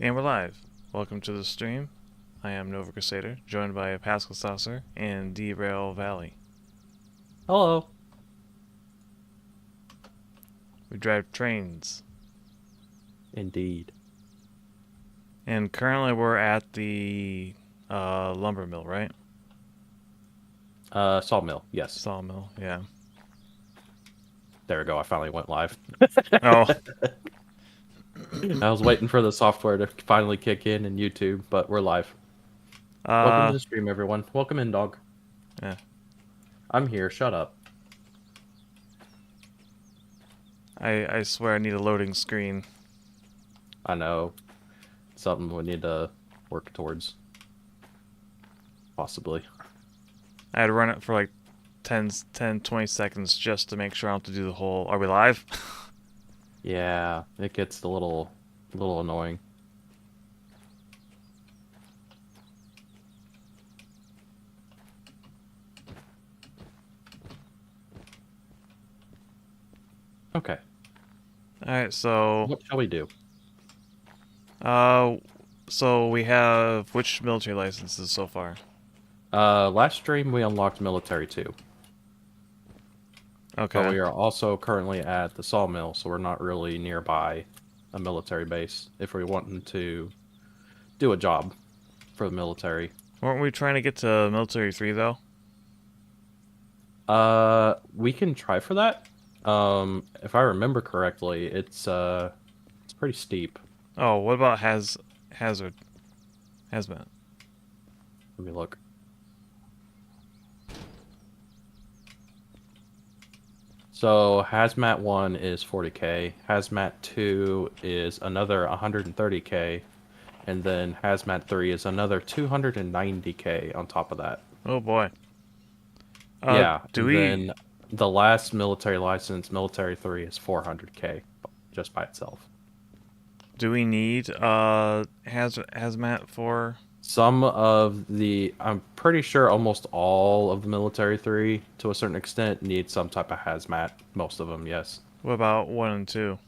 And we're live. Welcome to the stream. I am Nova Crusader, joined by PascalSaucer and Derail Valley. Hello. We drive trains. Indeed. And currently we're at the lumber mill, right? Sawmill, yes. Sawmill, yeah. There we go, I finally went live. Oh. I was waiting for the software to finally kick in YouTube, but we're live. Welcome to the stream, everyone. Welcome in, dog. Yeah. I'm here, shut up. I swear I need a loading screen. I know. Something we need to work towards. Possibly. I had to run it for like 10, 20 seconds just to make sure I don't have to do the whole... Are we live? Yeah, it gets a little annoying. Okay. Alright, so... What shall we do? So we have which military licenses so far? Last stream we unlocked military 2. Okay. But we are also currently at the sawmill, so we're not really nearby a military base if we want to do a job for the military. Weren't we trying to get to military 3 though? We can try for that. If I remember correctly, it's pretty steep. Oh, what about hazmat? Let me look. So Hazmat 1 is 40k, Hazmat 2 is another 130k, and then Hazmat 3 is another 290k on top of that. Oh boy. Yeah, Then the last military license, military 3, is 400k just by itself. Do we need hazmat for? Some of the, I'm pretty sure almost all of the military 3, to a certain extent, need some type of hazmat. Most of them, yes. What about 1 and 2?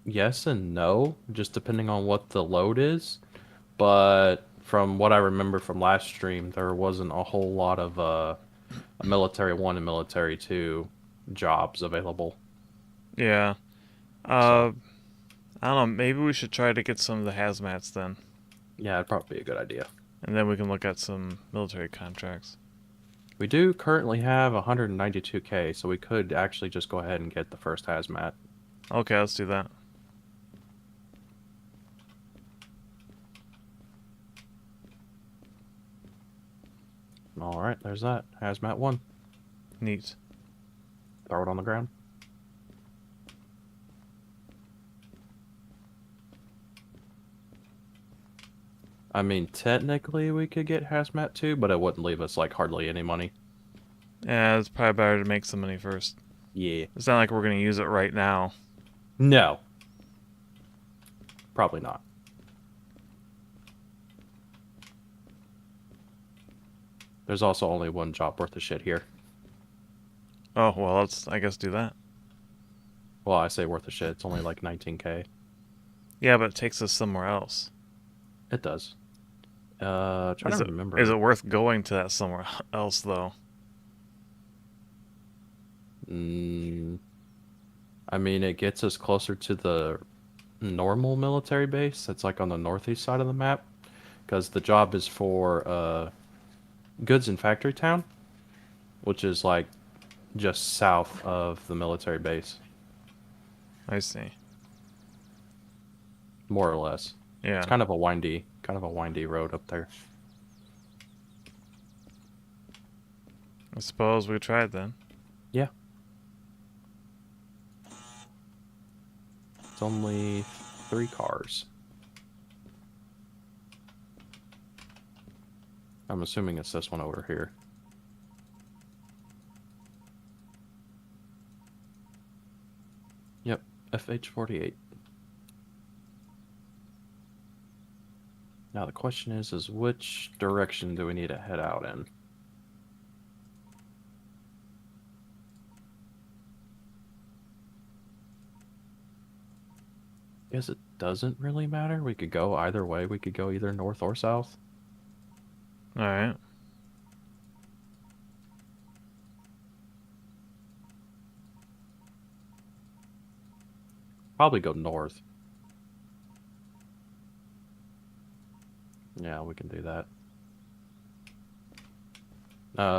Yes and no, just depending on what the load is. But from what I remember from last stream, there wasn't a whole lot of a military 1 and military 2 jobs available. Yeah. I don't know, maybe we should try to get some of the hazmats then. Yeah, it'd probably be a good idea. And then we can look at some military contracts. We do currently have 192k, so we could actually just go ahead and get the first hazmat. Okay, let's do that. Alright, there's that. Hazmat 1. Neat. Throw it on the ground. I mean, technically we could get Hazmat 2, but it wouldn't leave us, like, hardly any money. Yeah, it's probably better to make some money first. Yeah. It's not like we're going to use it right now. No. Probably not. There's also only one job worth of shit here. Oh, well, let's, I guess, do that. Well, I say worth of shit. It's only like 19k. Yeah, but it takes us somewhere else. It does. Trying to remember. Is it worth going to that somewhere else, though? I mean, it gets us closer to the normal military base. That's like on the northeast side of the map. Because the job is for Goods and Factory Town, which is like just south of the military base. I see. More or less. Yeah. It's kind of a windy road up there. I suppose we tried then. Yeah. It's only 3 cars. I'm assuming it's this one over here. Yep, FH48. Now the question is which direction do we need to head out in? guess it doesn't really matter. We could go either way. We could go either north or south. Alright. Probably go north. Yeah, we can do that.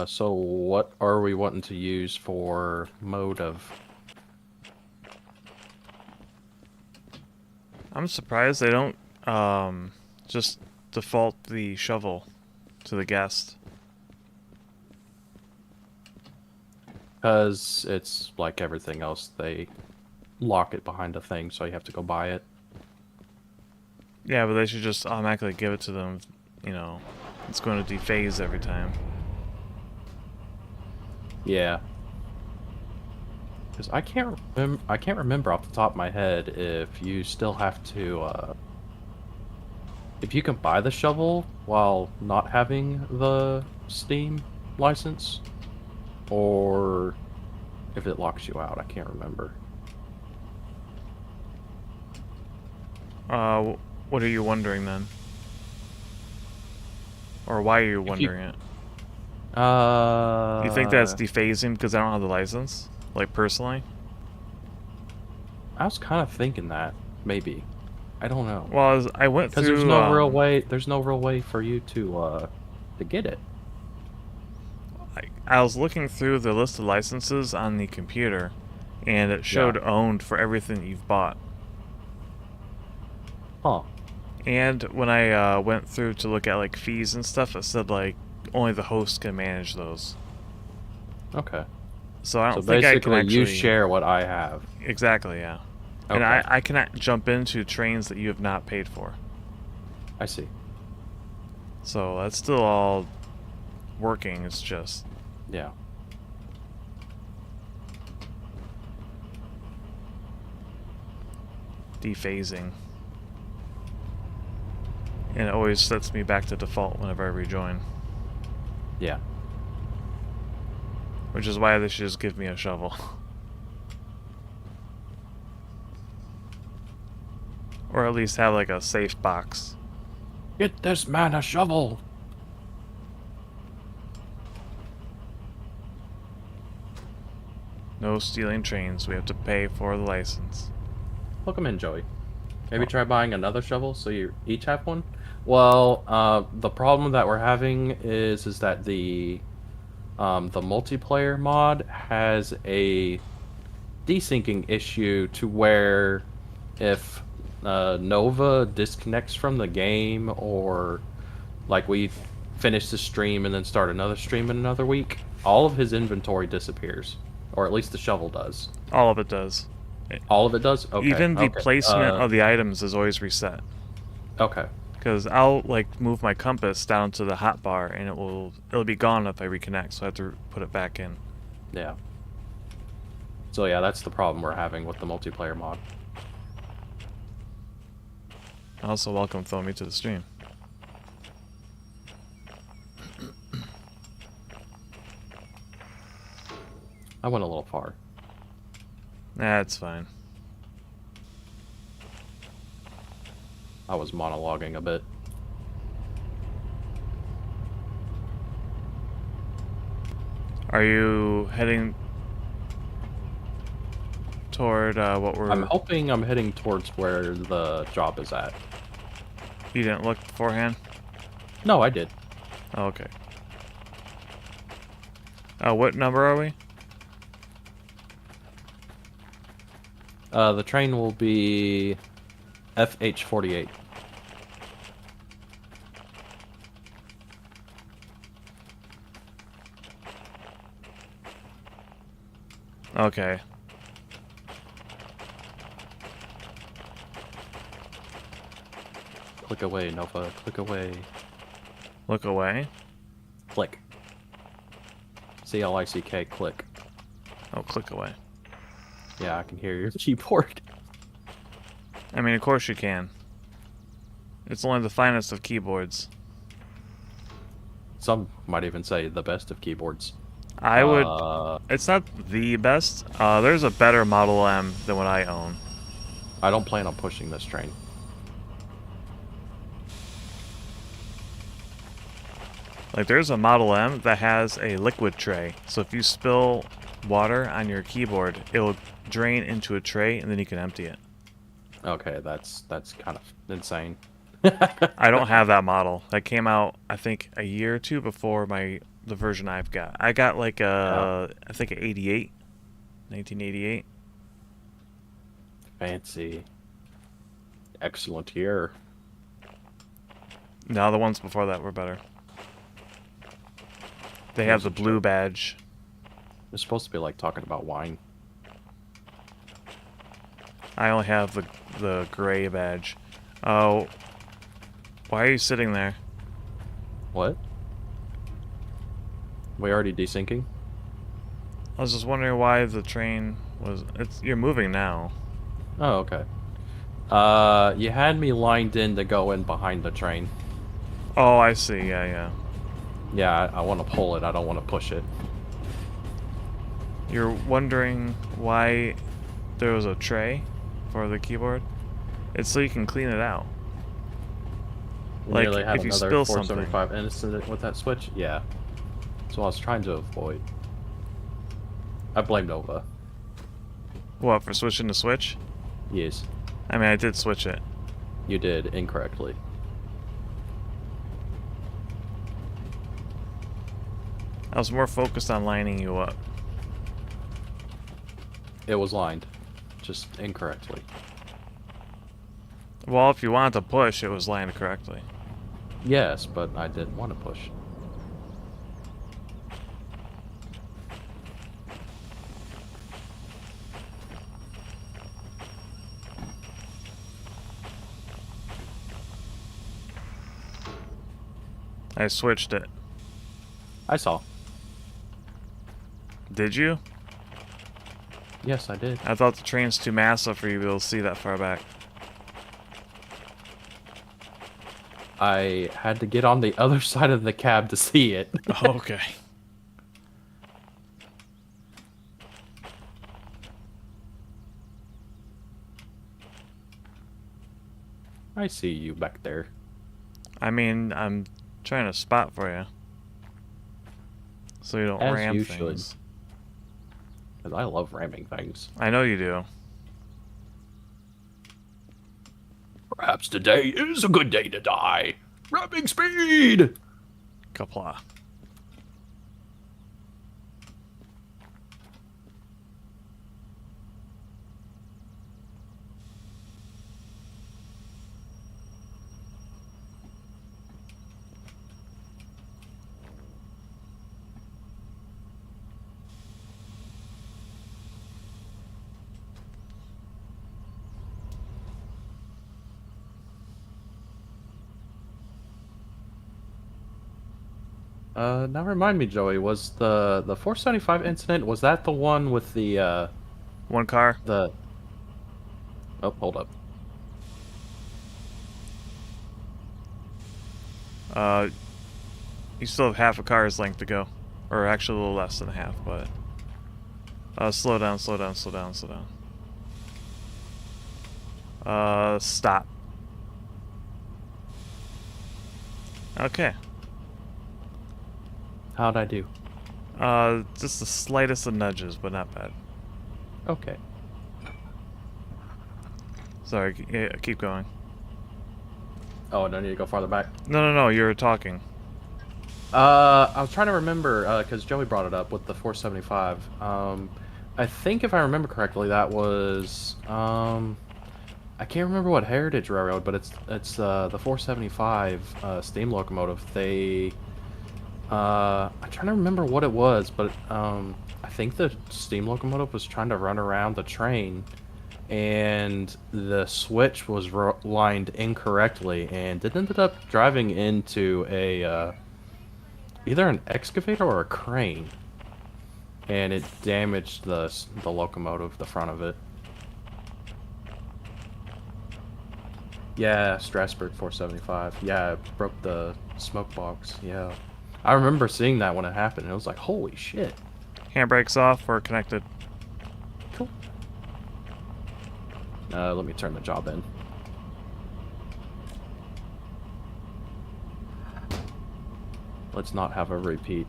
So what are we wanting to use for mode of... I'm surprised they don't just default the shovel to the guest. Because it's like everything else, they lock it behind a thing, so you have to go buy it. Yeah, but they should just automatically give it to them, you know. It's going to dephase every time. Yeah. Because I can't remember off the top of my head if you still have to, if you can buy the shovel while not having the Steam license, or if it locks you out. I can't remember. What are you wondering then? Or why are you wondering it? You think that's dephasing because I don't have the license? Like, personally? I was kind of thinking that, maybe. I don't know. Well, I went through... Because there's no real way for you to get it. I was looking through the list of licenses on the computer, and it showed owned for everything that you've bought. Huh. And when I went through to look at like fees and stuff, it said like only the host can manage those. Okay. So I don't think I can actually... you share what I have. Exactly, yeah. Okay. And I cannot jump into trains that you have not paid for. I see. So that's still all working, it's just... Yeah. dephasing. And it always sets me back to default whenever I rejoin. Yeah. Which is why they should just give me a shovel. Or at least have like a safe box. Get this man a shovel! No stealing trains, we have to pay for the license. Welcome in, Joey. Maybe try buying another shovel so you each have one? Well, the problem that we're having is that the multiplayer mod has a desyncing issue to where if Nova disconnects from the game, or like we finish the stream and then start another stream in another week, all of his inventory disappears. Or at least the shovel does. All of it does. All of it does? Okay. Even the placement of the items is always reset. Okay. Because I'll like move my compass down to the hotbar and it'll be gone if I reconnect, so I have to put it back in. Yeah. So yeah, that's the problem we're having with the multiplayer mod. Also, welcome Throw Me to the stream. I went a little far. That's fine. I was monologuing a bit. Are you heading toward what we're... I'm hoping I'm heading towards where the job is at. You didn't look beforehand? No, I did. Oh, okay. What number are we? The train will be FH48. Okay. Click away, Nova. Click away. Look away? Click. C-L-I-C-K, click. Oh, click away. Yeah, I can hear your keyboard. I mean, of course you can. It's only the finest of keyboards. Some might even say the best of keyboards. I would... It's not the best. There's a better Model M than what I own. I don't plan on pushing this train. Like, there's a Model M that has a liquid tray. So if you spill water on your keyboard, it will drain into a tray, and then you can empty it. Okay, that's kind of insane. I don't have that model. That came out, I think, a year or two before the version I've got. I got like Yeah. I think a 88, 1988. Fancy. Excellent here. No, the ones before that were better. They have the blue badge. It's supposed to be like talking about wine. I only have the gray badge. Oh, why are you sitting there? What? We already desyncing? I was just wondering why the train was. You're moving now. Oh, okay. You had me lined in to go in behind the train. Oh, I see. Yeah, yeah. Yeah, I want to pull it. I don't want to push it. You're wondering why there was a tray for the keyboard? It's so you can clean it out. We Like, nearly had if you another spill 475 incident with that switch. Yeah. That's what I was trying to avoid. I blame Nova. What, for switching to Switch? Yes. I mean, I did switch it. You did incorrectly. I was more focused on lining you up. It was lined. Just incorrectly. Well, if you wanted to push, it was lined correctly. Yes, but I didn't want to push. I switched it. I saw. Did you? Yes, I did. I thought the train's too massive for you to be able to see that far back. I had to get on the other side of the cab to see it. Okay. I see you back there. I mean, I'm trying to spot for you. So you don't As ram you things. should. Because I love ramming things. I know you do. Perhaps today is a good day to die. Ramming speed! Kapla. Now remind me, Joey, was the 475 incident, was that the one with the, One car. Oh, hold up. You still have half a car's length to go. Or actually a little less than half, but... slow down, slow down, slow down, slow down. Stop. Okay. How'd I do? Just the slightest of nudges, but not bad. Okay. Sorry, keep going. Oh, I don't need to go farther back. No, you were talking. I was trying to remember, because Joey brought it up with the 475. I think if I remember correctly, that was, I can't remember what Heritage Railroad, but it's the 475 steam locomotive. I'm trying to remember what it was, but I think the steam locomotive was trying to run around the train, and the switch was lined incorrectly, and it ended up driving into a either an excavator or a crane, and it damaged the locomotive, the front of it. Yeah, Strasbourg 475. Yeah, it broke the smoke box. Yeah. I remember seeing that when it happened, and it was like, holy shit. Handbrake's off, we're connected. Cool. Let me turn the job in. Let's not have a repeat.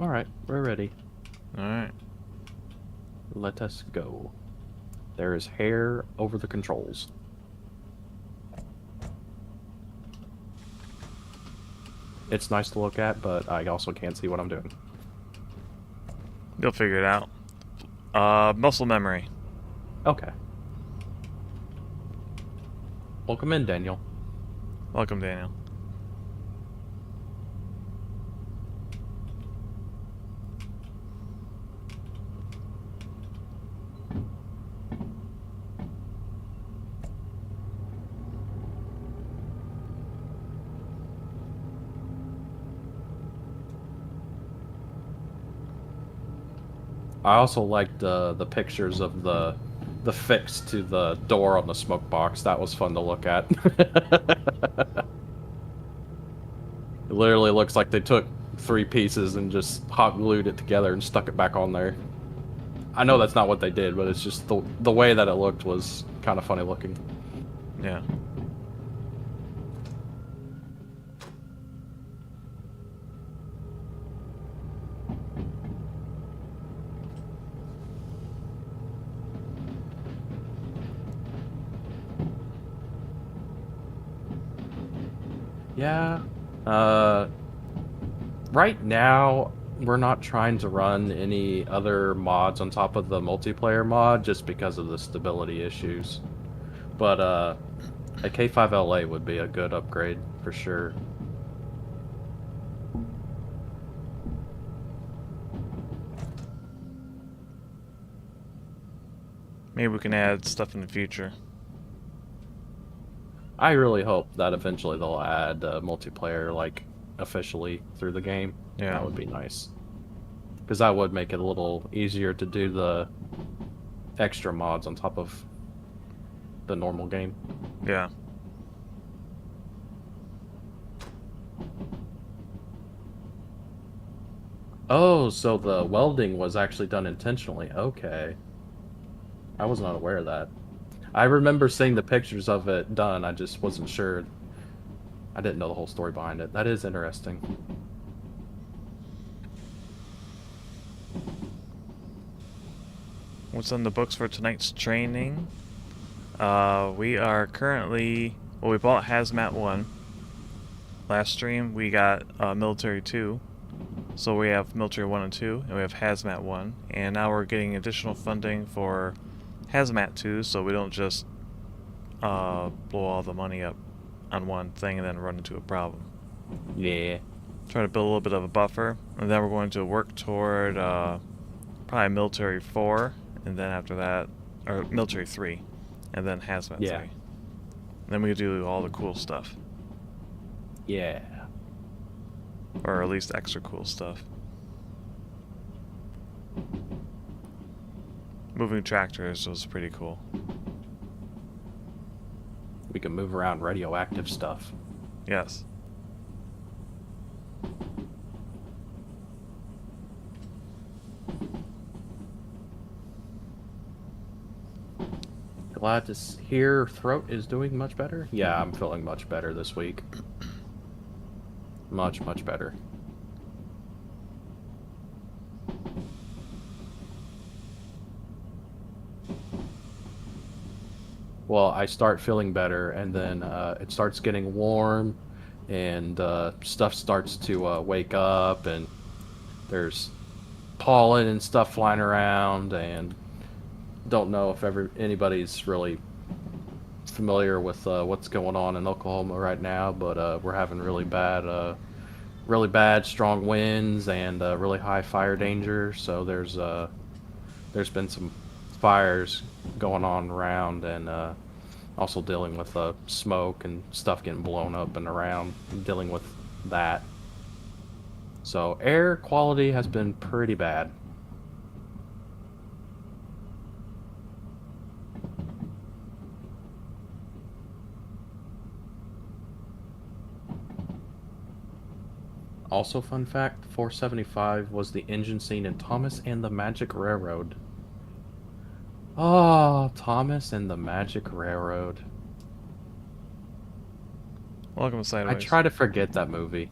Alright, we're ready. Alright. Let us go. There is hair over the controls. It's nice to look at, but I also can't see what I'm doing. You'll figure it out. Muscle memory. Okay. Welcome in, Daniel. Welcome, Daniel. I also liked the pictures of the fix to the door on the smoke box. That was fun to look at. It literally looks like they took 3 pieces and just hot glued it together and stuck it back on there. I know that's not what they did, but it's just the way that it looked was kind of funny looking. Yeah. Yeah. Right now, we're not trying to run any other mods on top of the multiplayer mod just because of the stability issues. But a K5LA would be a good upgrade for sure. Maybe we can add stuff in the future. I really hope that eventually they'll add multiplayer, like, officially through the game. Yeah. That would be nice. Because that would make it a little easier to do the extra mods on top of the normal game. Yeah. Oh, so the welding was actually done intentionally. Okay. I was not aware of that. I remember seeing the pictures of it done. I just wasn't sure. I didn't know the whole story behind it. That is interesting. What's on the books for tonight's training? We are currently... Well, we bought Hazmat 1. Last stream, we got Military 2. So we have Military 1 and 2, and we have Hazmat 1. And now we're getting additional funding for Hazmat 2, so we don't just blow all the money up on one thing and then run into a problem. Yeah. Try to build a little bit of a buffer, and then we're going to work toward probably Military 4, and then after that, or Military 3, and then Hazmat 3. And then we do all the cool stuff. Yeah. Or at least extra cool stuff. Moving tractors was pretty cool. We can move around radioactive stuff. Yes. Glad to hear throat is doing much better. Yeah, I'm feeling much better this week. Much, much better. Well, I start feeling better, and then it starts getting warm, and stuff starts to wake up, and there's pollen and stuff flying around, and don't know if anybody's really familiar with what's going on in Oklahoma right now, but we're having really bad strong winds and really high fire danger. So there's been some fires going on around, and also dealing with smoke and stuff getting blown up and around, dealing with that. So air quality has been pretty bad. Also, fun fact: 475 was the engine scene in Thomas and the Magic Railroad. Oh, Thomas and the Magic Railroad. Welcome to I Sideways. try to forget that movie.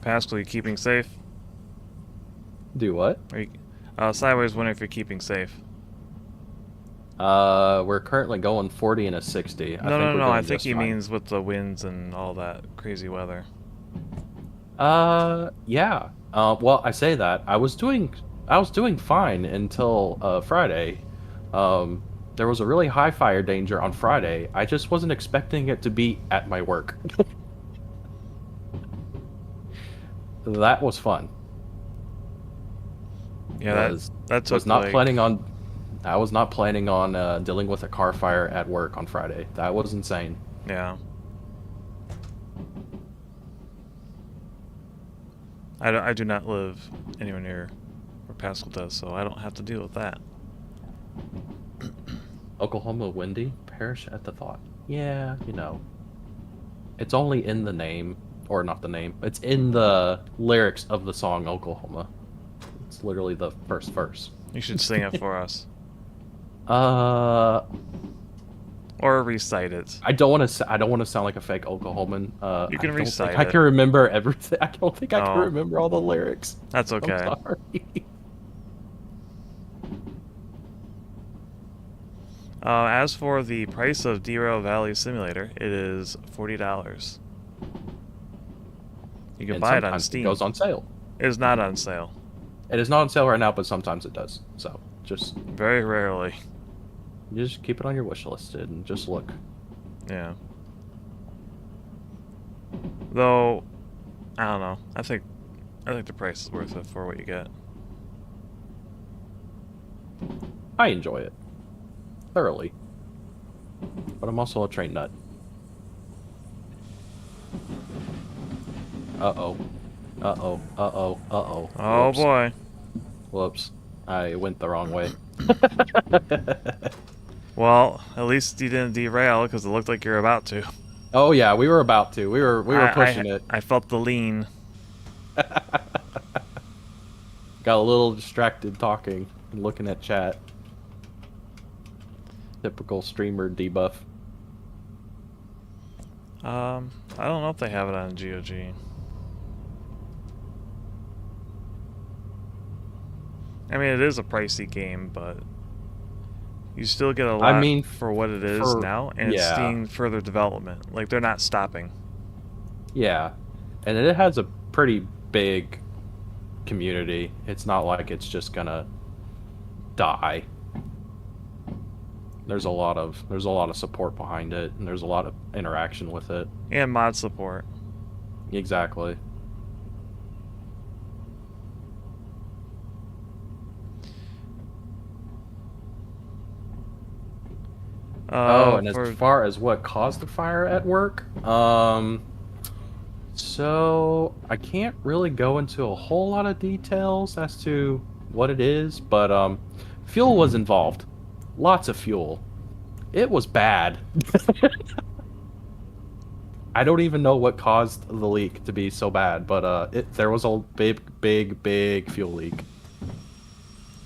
Pascal, you keeping safe? Do what? Are you, Sideways wondering if you're keeping safe. We're currently going 40 and a 60. I No, think no, we're no. I doing think just he fine. means with the winds and all that crazy weather. Yeah. Well, I say that I was doing fine until Friday. There was a really high fire danger on Friday. I just wasn't expecting it to be at my work. That was fun. Yeah, Was that was took not like planning on I was not planning on dealing with a car fire at work on Friday. That was insane. yeah. I do not live anywhere near where Pascal does, so I don't have to deal with that. Oklahoma windy, perish at the thought. Yeah, it's only in the name, or not the name. It's in the lyrics of the song Oklahoma. It's literally the first verse. You should sing it for us Uh, or recite it. I don't want to. I don't want to sound like a fake Oklahoman. You I can don't think recite I it. can remember everything. I don't think I can Oh, remember all the lyrics. that's I'm okay. sorry. As for the price of Derail Valley Simulator, it is $40. You can And buy it on sometimes it Steam. goes on sale. It is not on sale. It is not on sale right now, but sometimes it does. So just Very rarely. keep it on your wish list and just look. Yeah. Though, I don't know. I think the price is worth it for what you get. I enjoy it thoroughly, but I'm also a train nut. Uh-oh. Uh-oh. Uh-oh. Uh-oh. Oh Whoops. boy. Whoops. I went the wrong way. Well, at least you didn't derail because it looked like you're about to. Oh yeah, we were about to. We were pushing it. I felt the lean. Got a little distracted talking and looking at chat. Typical streamer debuff. I don't know if they have it on GOG. I mean, it is a pricey game, but you still get a lot I mean, for what it is now, and it's yeah, seeing further development. Like, they're not stopping. yeah, and it has a pretty big community. It's not like it's just gonna die. There's a lot of support behind it, and there's a lot of interaction with it. And mod support. Exactly. Oh, and as far as what caused the fire at work, so I can't really go into a whole lot of details as to what it is, but fuel was involved. Lots of fuel. It was bad. I don't even know what caused the leak to be so bad, but there was a big fuel leak.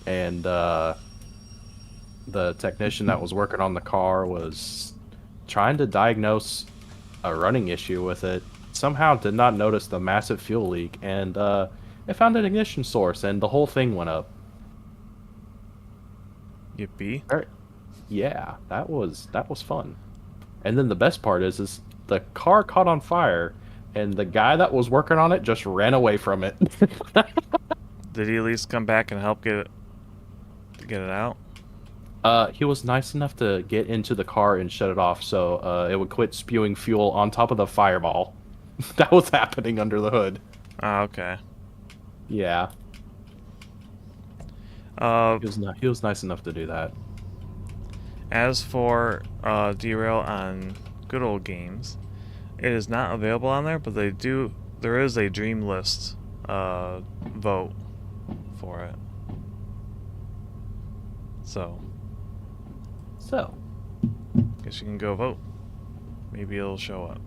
And the technician that was working on the car was trying to diagnose a running issue with it. Somehow did not notice the massive fuel leak, and it found an ignition source, and the whole thing went up. Yippee. Yeah, that was fun. And then the best part is the car caught on fire, and the guy that was working on it just ran away from it. Did he at least come back and help get it out? He was nice enough to get into the car and shut it off so it would quit spewing fuel on top of the fireball. That was happening under the hood. Oh, okay. Yeah. He was nice enough to do that. As for Derail on Good Old Games, it is not available on there, but there is a dream list vote for it. So, So, guess you can go vote. Maybe it'll show up.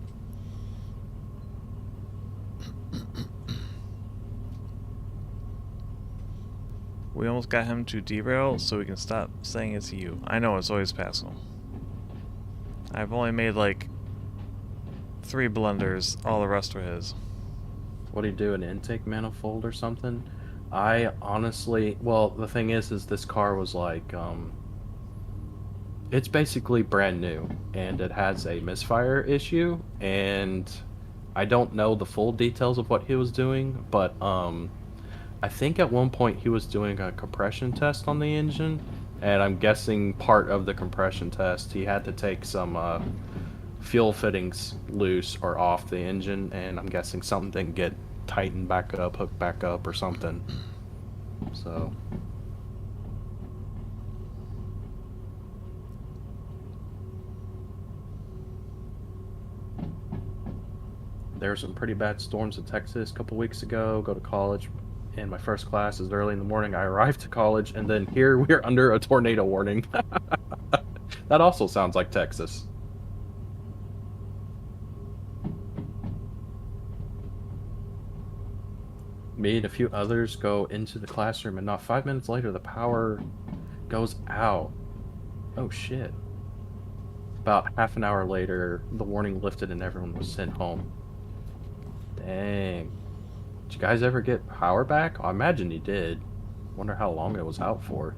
We almost got him to derail so we can stop saying it's you. I know, it's always Pascal. I've only made like 3 blunders, all the rest were his. What do you do, an intake manifold or something? I honestly, well, the thing is this car was like, it's basically brand new, and it has a misfire issue, and I don't know the full details of what he was doing, but I think at one point he was doing a compression test on the engine, and I'm guessing part of the compression test he had to take some fuel fittings loose or off the engine, and I'm guessing something didn't get tightened back up, hooked back up, or something. So there were some pretty bad storms in Texas a couple weeks ago. Go to college, and my first class is early in the morning. I arrived to college, and then here we're under a tornado warning. That also sounds like Texas. Me and a few others go into the classroom, and not 5 minutes later, the power goes out. Oh shit. About half an hour later, the warning lifted and everyone was sent home. Dang. Did you guys ever get power back? I imagine you did. Wonder how long it was out for.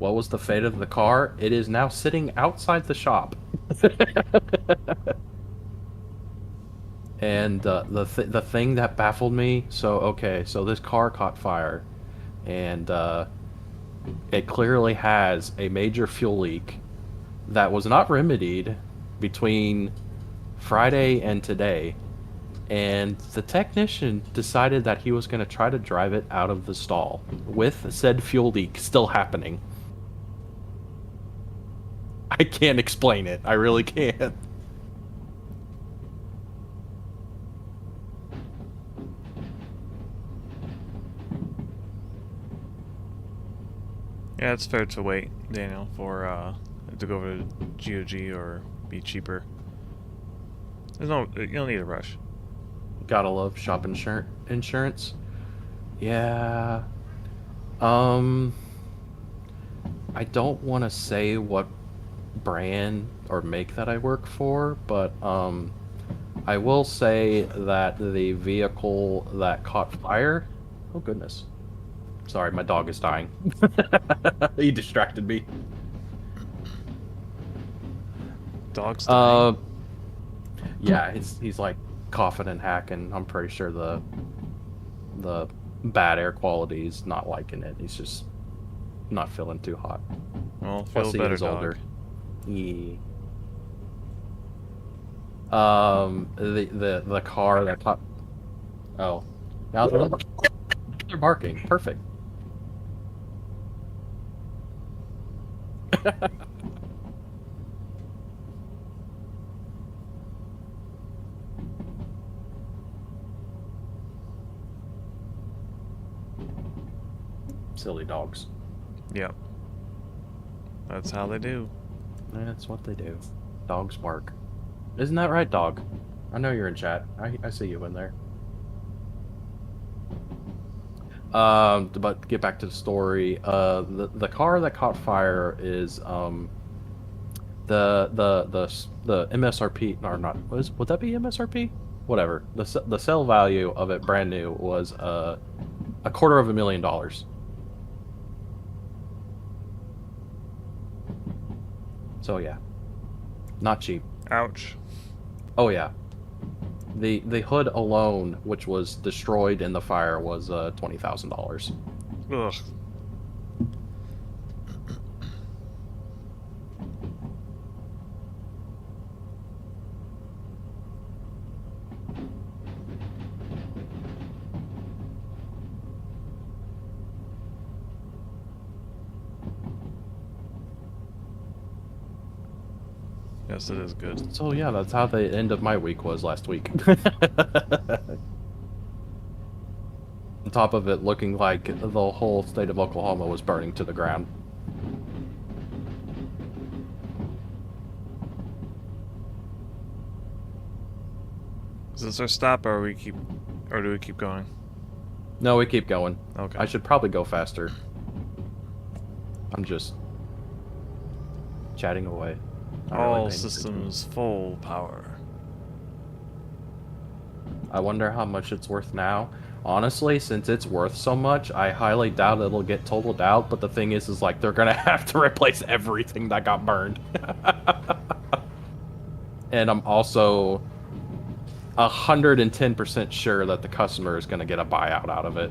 What was the fate of the car? It is now sitting outside the shop. And the thing that baffled me, so this car caught fire, and it clearly has a major fuel leak that was not remedied between Friday and today, and the technician decided that he was going to try to drive it out of the stall with said fuel leak still happening. I can't explain it. I really can't. Yeah, it's fair to wait, Daniel, for to go over to GOG or be cheaper. You don't need a rush. Gotta love shop insurance. Yeah. I don't want to say what brand or make that I work for, but I will say that the vehicle that caught fire. Oh goodness. Sorry, my dog is dying. He distracted me. Dog's dying? Yeah, he's like coughing and hacking. I'm pretty sure the bad air quality is not liking it. He's just not feeling too hot. Well, feel Plus, he better, is dog. older. Yeah. The car that caught. Oh, now they're barking. Perfect. Silly dogs. Yep. That's how they do. That's what they do. Dogs bark. Isn't that right, dog? I know you're in chat. I see you in there. But get back to the story. The car that caught fire is the MSRP or not? Would that be MSRP? Whatever. The sell value of it, brand new, was $250,000. So yeah, not cheap. Ouch. Oh yeah. The hood alone, which was destroyed in the fire, was $20,000. Ugh. Yes, it is good. So yeah, that's how the end of my week was last week. On top of it looking like the whole state of Oklahoma was burning to the ground. Is this our stop, or do we keep going? No, we keep going. Okay. I should probably go faster. I'm just chatting away. Not really All paying attention. systems full power. I wonder how much it's worth now. Honestly, since it's worth so much, I highly doubt it'll get totaled out. But the thing is like they're gonna have to replace everything that got burned. And I'm also 110% sure that the customer is gonna get a buyout out of it.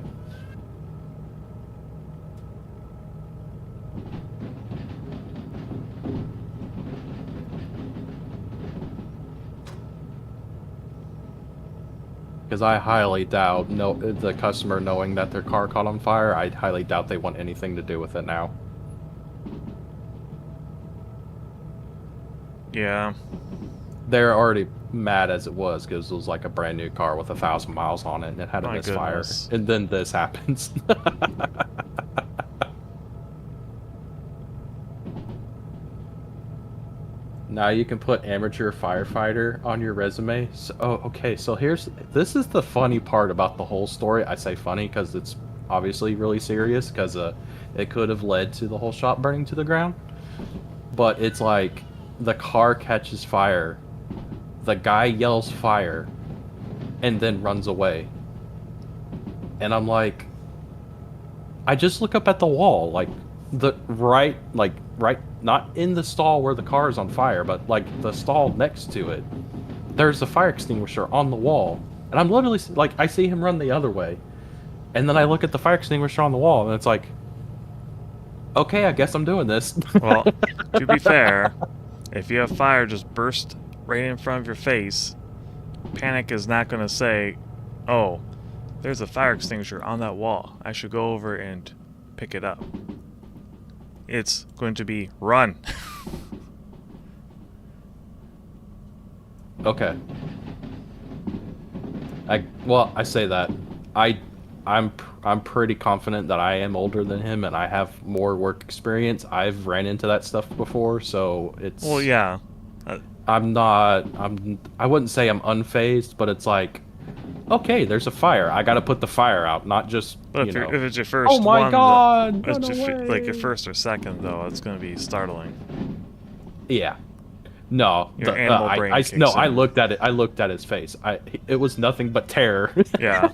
Because I highly doubt the customer knowing that their car caught on fire, I highly doubt they want anything to do with it now. Yeah. They're already mad as it was because it was like a brand new car with 1,000 miles on it and it had a My misfire. goodness. And then this happens. Now you can put amateur firefighter on your resume. So, oh, okay. So this is the funny part about the whole story. I say funny because it's obviously really serious because it could have led to the whole shop burning to the ground. But it's like the car catches fire, the guy yells fire, and then runs away. And I'm like, I just look up at the wall, like right, not in the stall where the car is on fire, but like the stall next to it. There's a fire extinguisher on the wall, and I'm literally like, I see him run the other way, and then I look at the fire extinguisher on the wall, and it's like, okay, I guess I'm doing this. Well, to be fair, if you have fire just burst right in front of your face, Panic is not going to say, oh, there's a fire extinguisher on that wall. I should go over and pick it up. It's going to be run. Okay. I say that. I'm pretty confident that I am older than him and I have more work experience. I've ran into that stuff before, so it's... Well, yeah. I wouldn't say I'm unfazed, but it's like, okay, there's a fire. I gotta put the fire out, not just, But you know. if it's your first Oh my one, god! it's Run away. like your first or second, though, it's going to be startling. Yeah. No, Your animal brain kicks in. I looked at it. I looked at his face. It was nothing but terror. Yeah.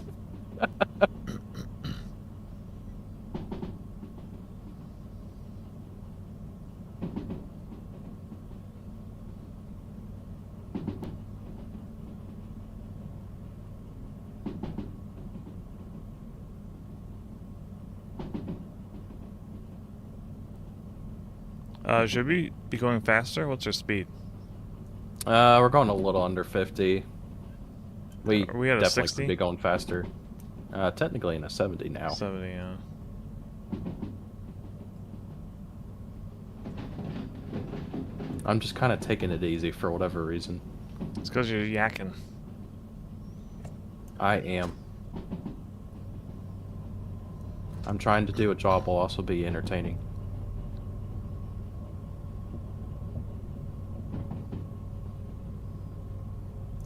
Should we be going faster? What's our speed? We're going a little under 50. We Are we at a definitely 60? could be going faster. Technically in a 70 now. 70, yeah. I'm just kind of taking it easy for whatever reason. It's because you're yakking. I am. I'm trying to do a job while also be entertaining.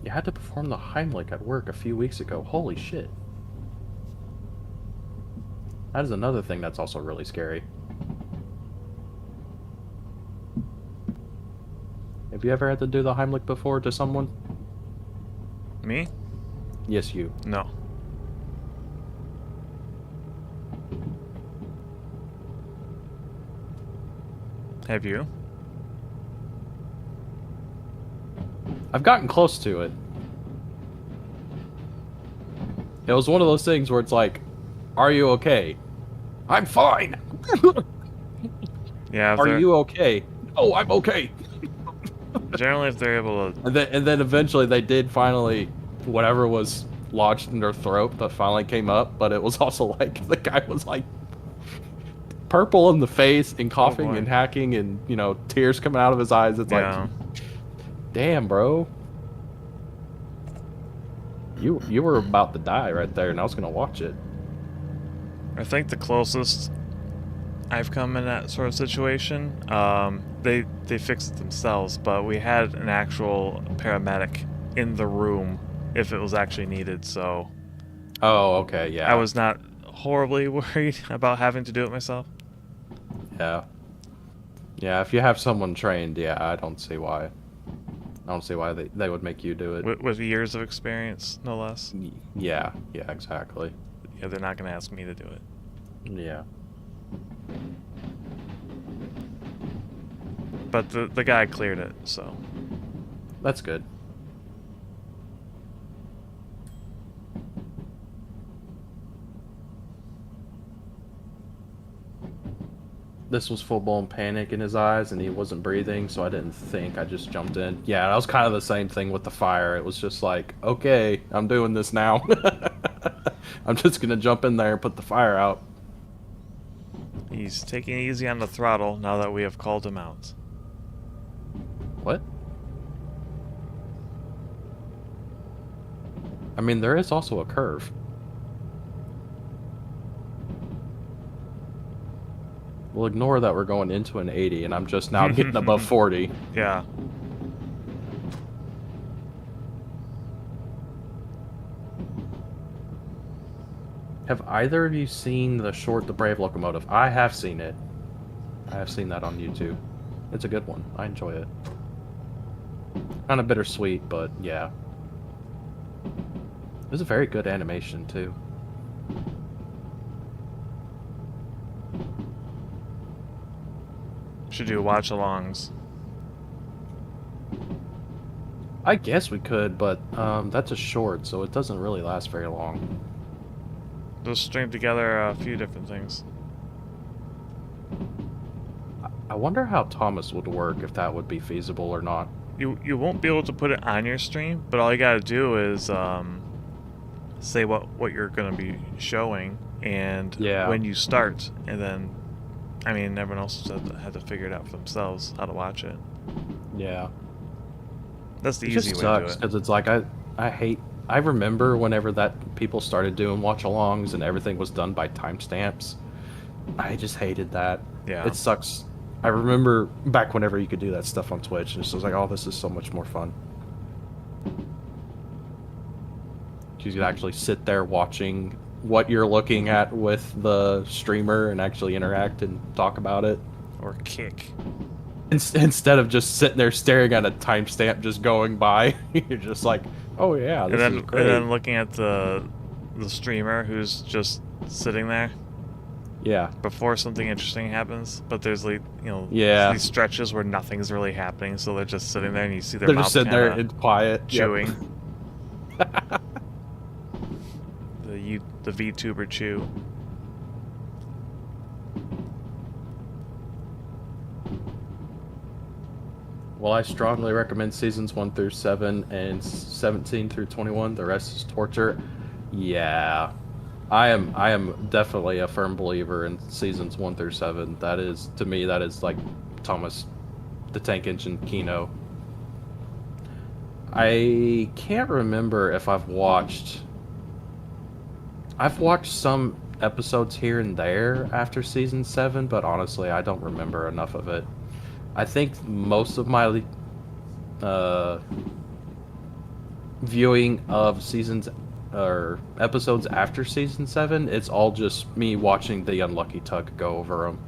You had to perform the Heimlich at work a few weeks ago. Holy shit. That is another thing that's also really scary. Have you ever had to do the Heimlich before to someone? Me? Yes, you. No. Have you? I've gotten close to it. It was one of those things where it's like, are you okay? I'm fine! Yeah. Are you okay? Oh, I'm okay! Generally, if they're able to... And then eventually they did finally, whatever was lodged in their throat that finally came up, but it was also like, the guy was like, purple in the face and coughing and hacking and, you know, tears coming out of his eyes. It's like, damn, bro. You were about to die right there, and I was gonna watch it. I think the closest I've come in that sort of situation, they fixed it themselves, but we had an actual paramedic in the room if it was actually needed. So Oh, okay, yeah. I was not horribly worried about having to do it myself. Yeah. Yeah, if you have someone trained, yeah, I don't see why. I don't see why they would make you do it. With years of experience, no less. Yeah, yeah, exactly. Yeah, they're not going to ask me to do it. Yeah. But the guy cleared it, so. That's good. This was full-blown panic in his eyes, and he wasn't breathing, so I didn't think. I just jumped in. Yeah, that was kind of the same thing with the fire. It was just like, okay, I'm doing this now. I'm just gonna jump in there and put the fire out. He's taking it easy on the throttle now that we have called him out. What? I mean, there is also a curve. We'll ignore that we're going into an 80, and I'm just now getting above 40. Yeah. Have either of you seen the short The Brave Locomotive? I have seen it. I have seen that on YouTube. It's a good one. I enjoy it. Kind of bittersweet, but yeah. It was a very good animation, too. Should do watch-alongs. I guess we could, but that's a short, so it doesn't really last very long. Just string together a few different things. I wonder how Thomas would work, if that would be feasible or not. You won't be able to put it on your stream, but all you gotta do is say what you're gonna be showing and when you start, and then I mean everyone else had to figure it out for themselves how to watch it. Yeah. That's the It easy just way to do sucks it. because it's like I remember whenever that people started doing watch-alongs and everything was done by timestamps. I just hated that. Yeah. It sucks. I remember back whenever you could do that stuff on Twitch, and it was like, oh, this is so much more fun. You could actually sit there watching what you're looking at with the streamer and actually interact and talk about it. Or kick. Instead of just sitting there staring at a timestamp just going by, you're just like, oh yeah, this is great. And then looking at the streamer who's just sitting there. Yeah. Before something interesting happens, but there's like these stretches where nothing's really happening, so they're just sitting there and you see their they're mouth just sitting there and quiet chewing. Yep. the VTuber chew. Well, I strongly recommend seasons 1 through 7 and 17 through 21. The rest is torture. Yeah. I am definitely a firm believer in seasons 1 through 7. That is, to me, that is like Thomas the Tank Engine Kino. I can't remember if I've watched some episodes here and there after season 7, but honestly, I don't remember enough of it. I think most of my viewing of seasons or episodes after season 7, it's all just me watching the Unlucky Tug go over them.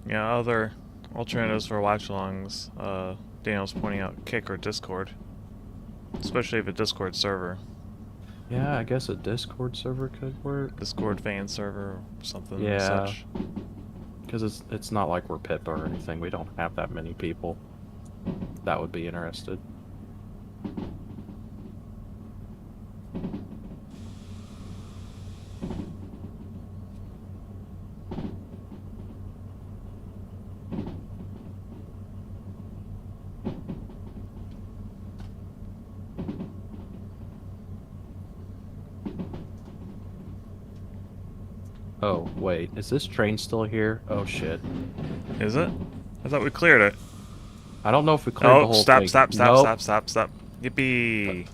Yeah, other alternatives for watch-alongs, Daniel's pointing out Kick or Discord, especially if a Discord server. Yeah, I guess a Discord server could work. Discord fan server or something. Yeah. Such. Because it's not like we're Pippa or anything. We don't have that many people that would be interested. Oh, wait. Is this train still here? Oh, shit. Is it? I thought we cleared it. I don't know if we cleared the whole thing. Stop. Nope. Yippee.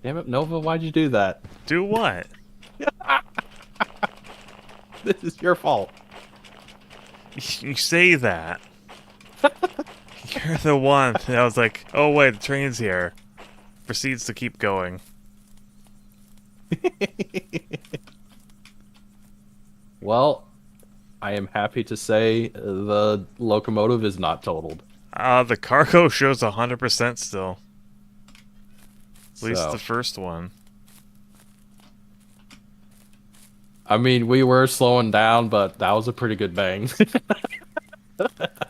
Damn it, Nova, why'd you do that? Do what? This is your fault. You say that. You're the one that was like, oh wait, the train's here. Proceeds to keep going. Well, I am happy to say the locomotive is not totaled. The cargo shows 100% still. At least So, the first one. I mean, we were slowing down, but that was a pretty good bang.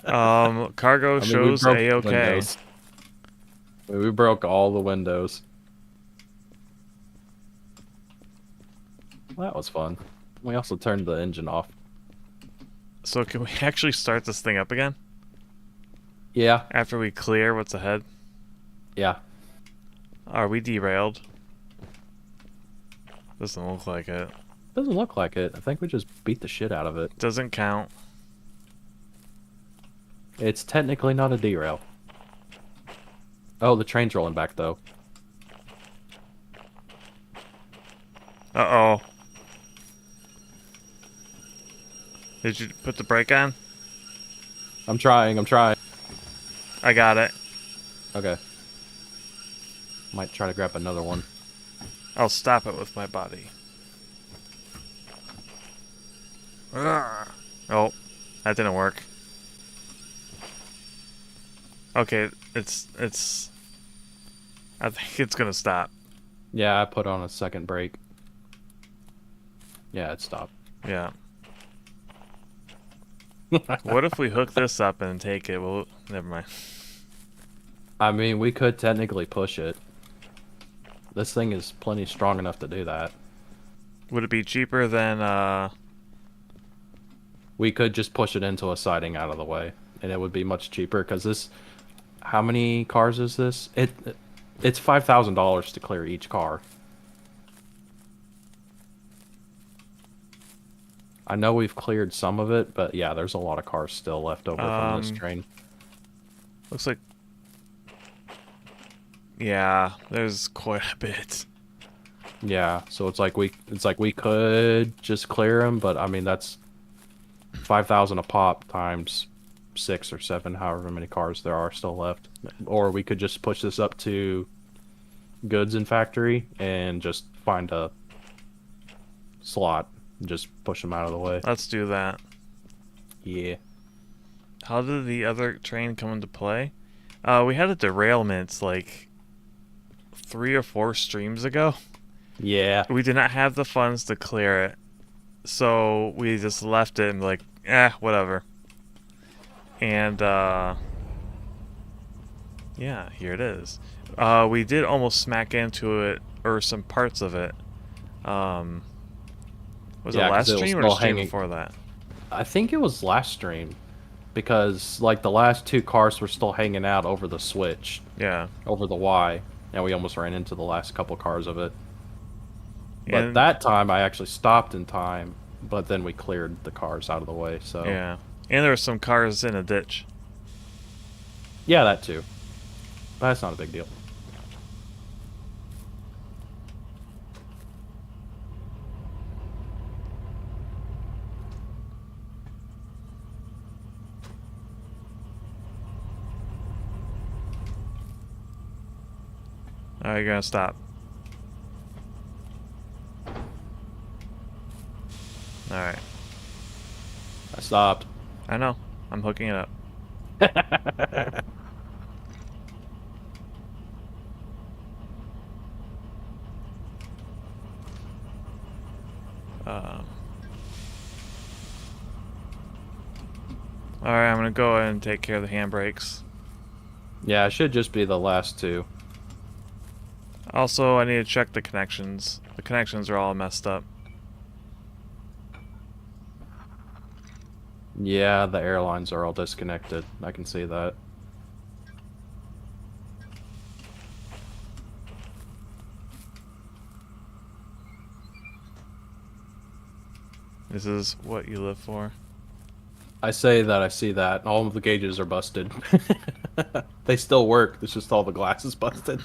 Cargo I mean, we shows broke the A-OK. windows. We broke all the windows. Well, that was fun. We also turned the engine off. So can we actually start this thing up again? Yeah, After we clear what's ahead? yeah. Are we derailed? Doesn't look like it. Doesn't look like it. I think we just beat the shit out of it. Doesn't count. It's technically not a derail. Oh, the train's rolling back, though. Uh-oh. Did you put the brake on? I'm trying. I got it. Okay. Might try to grab another one. I'll stop it with my body. Urgh. Oh, that didn't work. Okay, it's... I think it's gonna stop. Yeah, I put on a second brake. Yeah, it stopped. Yeah. What if we hook this up and take it? Well, never mind. I mean, we could technically push it. This thing is plenty strong enough to do that. Would it be cheaper than, We could just push it into a siding out of the way, and it would be much cheaper, because this... How many cars is this? It's $5,000 to clear each car. I know we've cleared some of it, but yeah, there's a lot of cars still left over from this train. Looks like... Yeah, there's quite a bit. Yeah, so it's like we could just clear them, but I mean that's 5,000 a pop times 6 or 7, however many cars there are still left. Or we could just push this up to goods and factory and just find a slot and just push them out of the way. Let's do that. Yeah. How did the other train come into play? We had a derailment like 3 or 4 streams ago. Yeah. We did not have the funds to clear it, so we just left it and like, whatever. And yeah, here it is. We did almost smack into it, or some parts of it. Was it Yeah, 'cause last it was stream or still the stream hanging. before that? I think it was last stream, because like the last 2 cars were still hanging out over the switch, Yeah. over the Y, and we almost ran into the last couple cars of it. But And- that time I actually stopped in time, but then we cleared the cars out of the way, so... Yeah. And there were some cars in a ditch. Yeah, that too. But that's not a big deal. Alright, you're gonna stop. Alright. I stopped. I know. I'm hooking it up. Alright, I'm gonna go ahead and take care of the handbrakes. Yeah, it should just be the last 2. Also, I need to check the connections. The connections are all messed up. Yeah, the airlines are all disconnected. I can see that. This is what you live for. I say that, I see that. All of the gauges are busted. They still work. It's just all the glass is busted.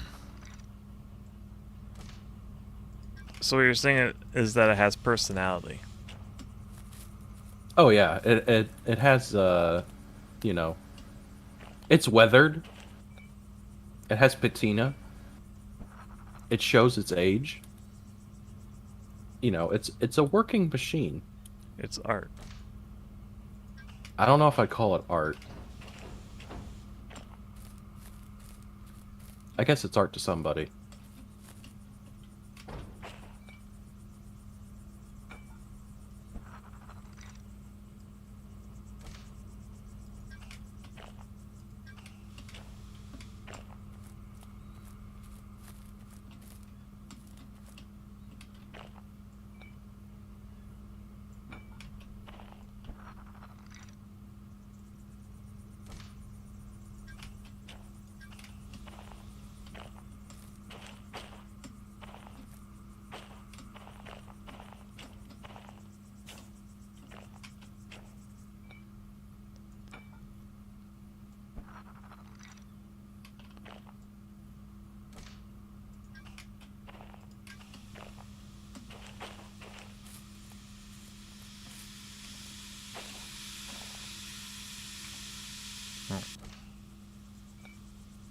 So what you're saying is that it has personality. Oh yeah, it has you know, it's weathered. It has patina. It shows its age. You know, it's a working machine. It's art. I don't know if I'd call it art. I guess it's art to somebody.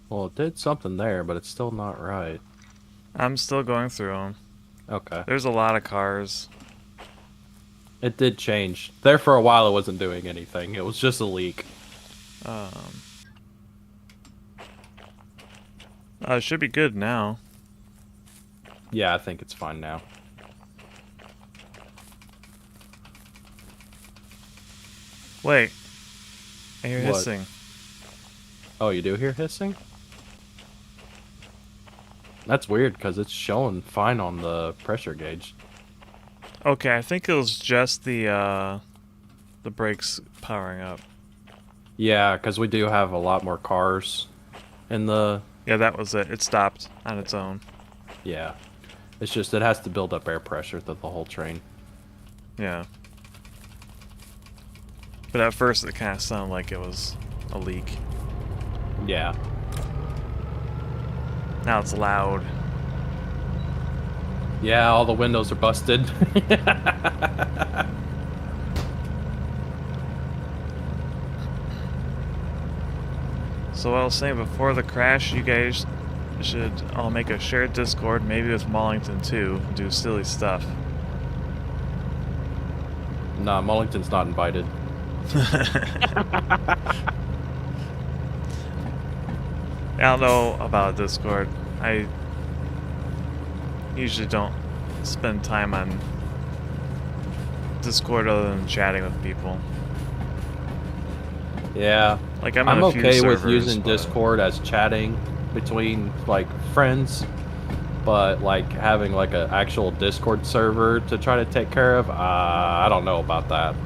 Well, it did something there, but it's still not right. I'm still going through them. Okay. There's a lot of cars. It did change. There for a while it wasn't doing anything. It was just a leak. It should be good now. Yeah, I think it's fine now. Wait. I hear What? hissing. Oh, you do hear hissing? That's weird, because it's showing fine on the pressure gauge. Okay, I think it was just the brakes powering up. Yeah, because we do have a lot more cars in the... Yeah, that was it. It stopped on its own. Yeah. It's just, it has to build up air pressure through the whole train. Yeah. But at first it kind of sounded like it was a leak. Yeah. Now it's loud. Yeah, all the windows are busted. So what I was saying, before the crash, you guys should all make a shared Discord, maybe with Mollington too, and do silly stuff. Nah, Mullington's not invited. I don't know about Discord. I usually don't spend time on Discord other than chatting with people. Yeah. Like I'm I'm on a few okay with servers, using but- Discord as chatting between, like, friends, but, like, having, like, an actual Discord server to try to take care of, I don't know about that.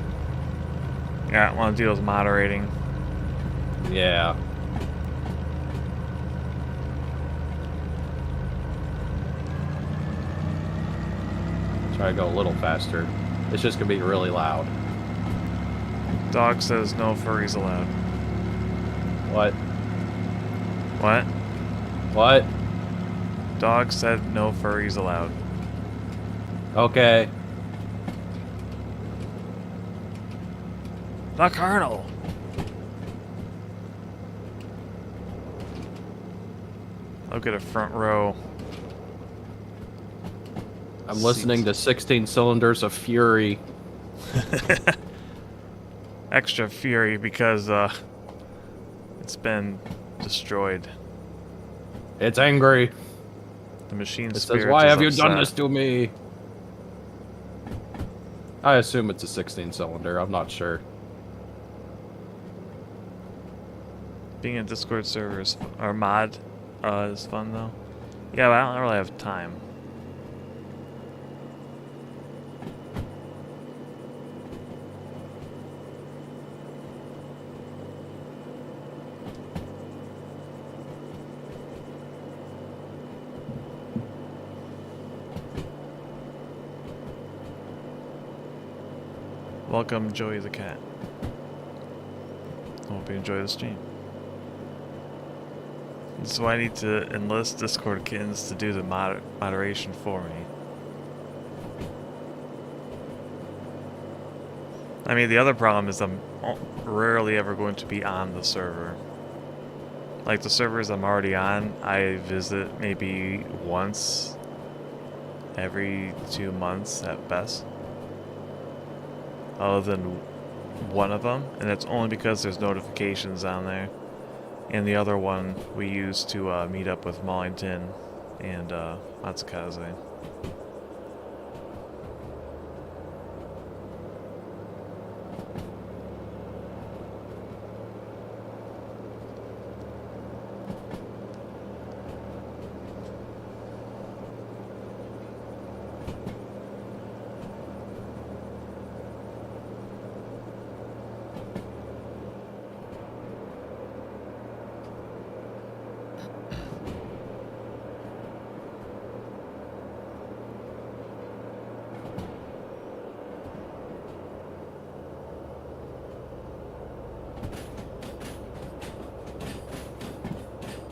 Yeah, I want to deal with moderating. Yeah. Try to go a little faster. It's just gonna be really loud. Dog says no furries allowed. What? What? What? Dog said no furries allowed. Okay. The Colonel! I'll get a front row. I'm listening to 16 cylinders of fury. Extra fury because it's been destroyed. It's angry. The machine It spirit says, "Why is have you done upset. this to me?" I assume it's a 16 cylinder. I'm not sure. Being in Discord servers or mod is fun though. Yeah, but I don't really have time. Welcome, Joey the cat. I hope you enjoy the stream. So I need to enlist Discord kittens to do the moderation for me. I mean, the other problem is I'm rarely ever going to be on the server. Like, the servers I'm already on, I visit maybe once every 2 months at best. Other than one of them, and it's only because there's notifications on there. And the other one we use to meet up with Mollington and Matsukaze.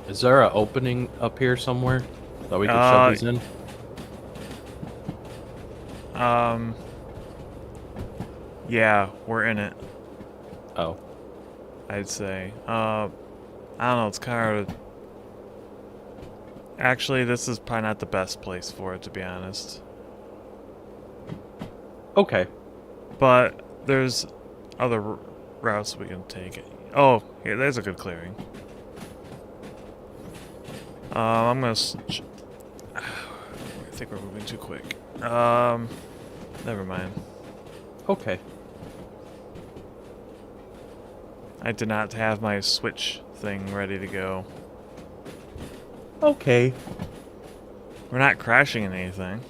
Is there an opening up here somewhere that we could shove these in? Yeah, we're in it. Oh. I'd say. I don't know, it's kind of... Actually, this is probably not the best place for it, to be honest. Okay. But there's other routes we can take. Oh, here, there's a good clearing. I'm gonna... I think we're moving too quick. Never mind. Okay. I did not have my switch thing ready to go. Okay. We're not crashing in anything.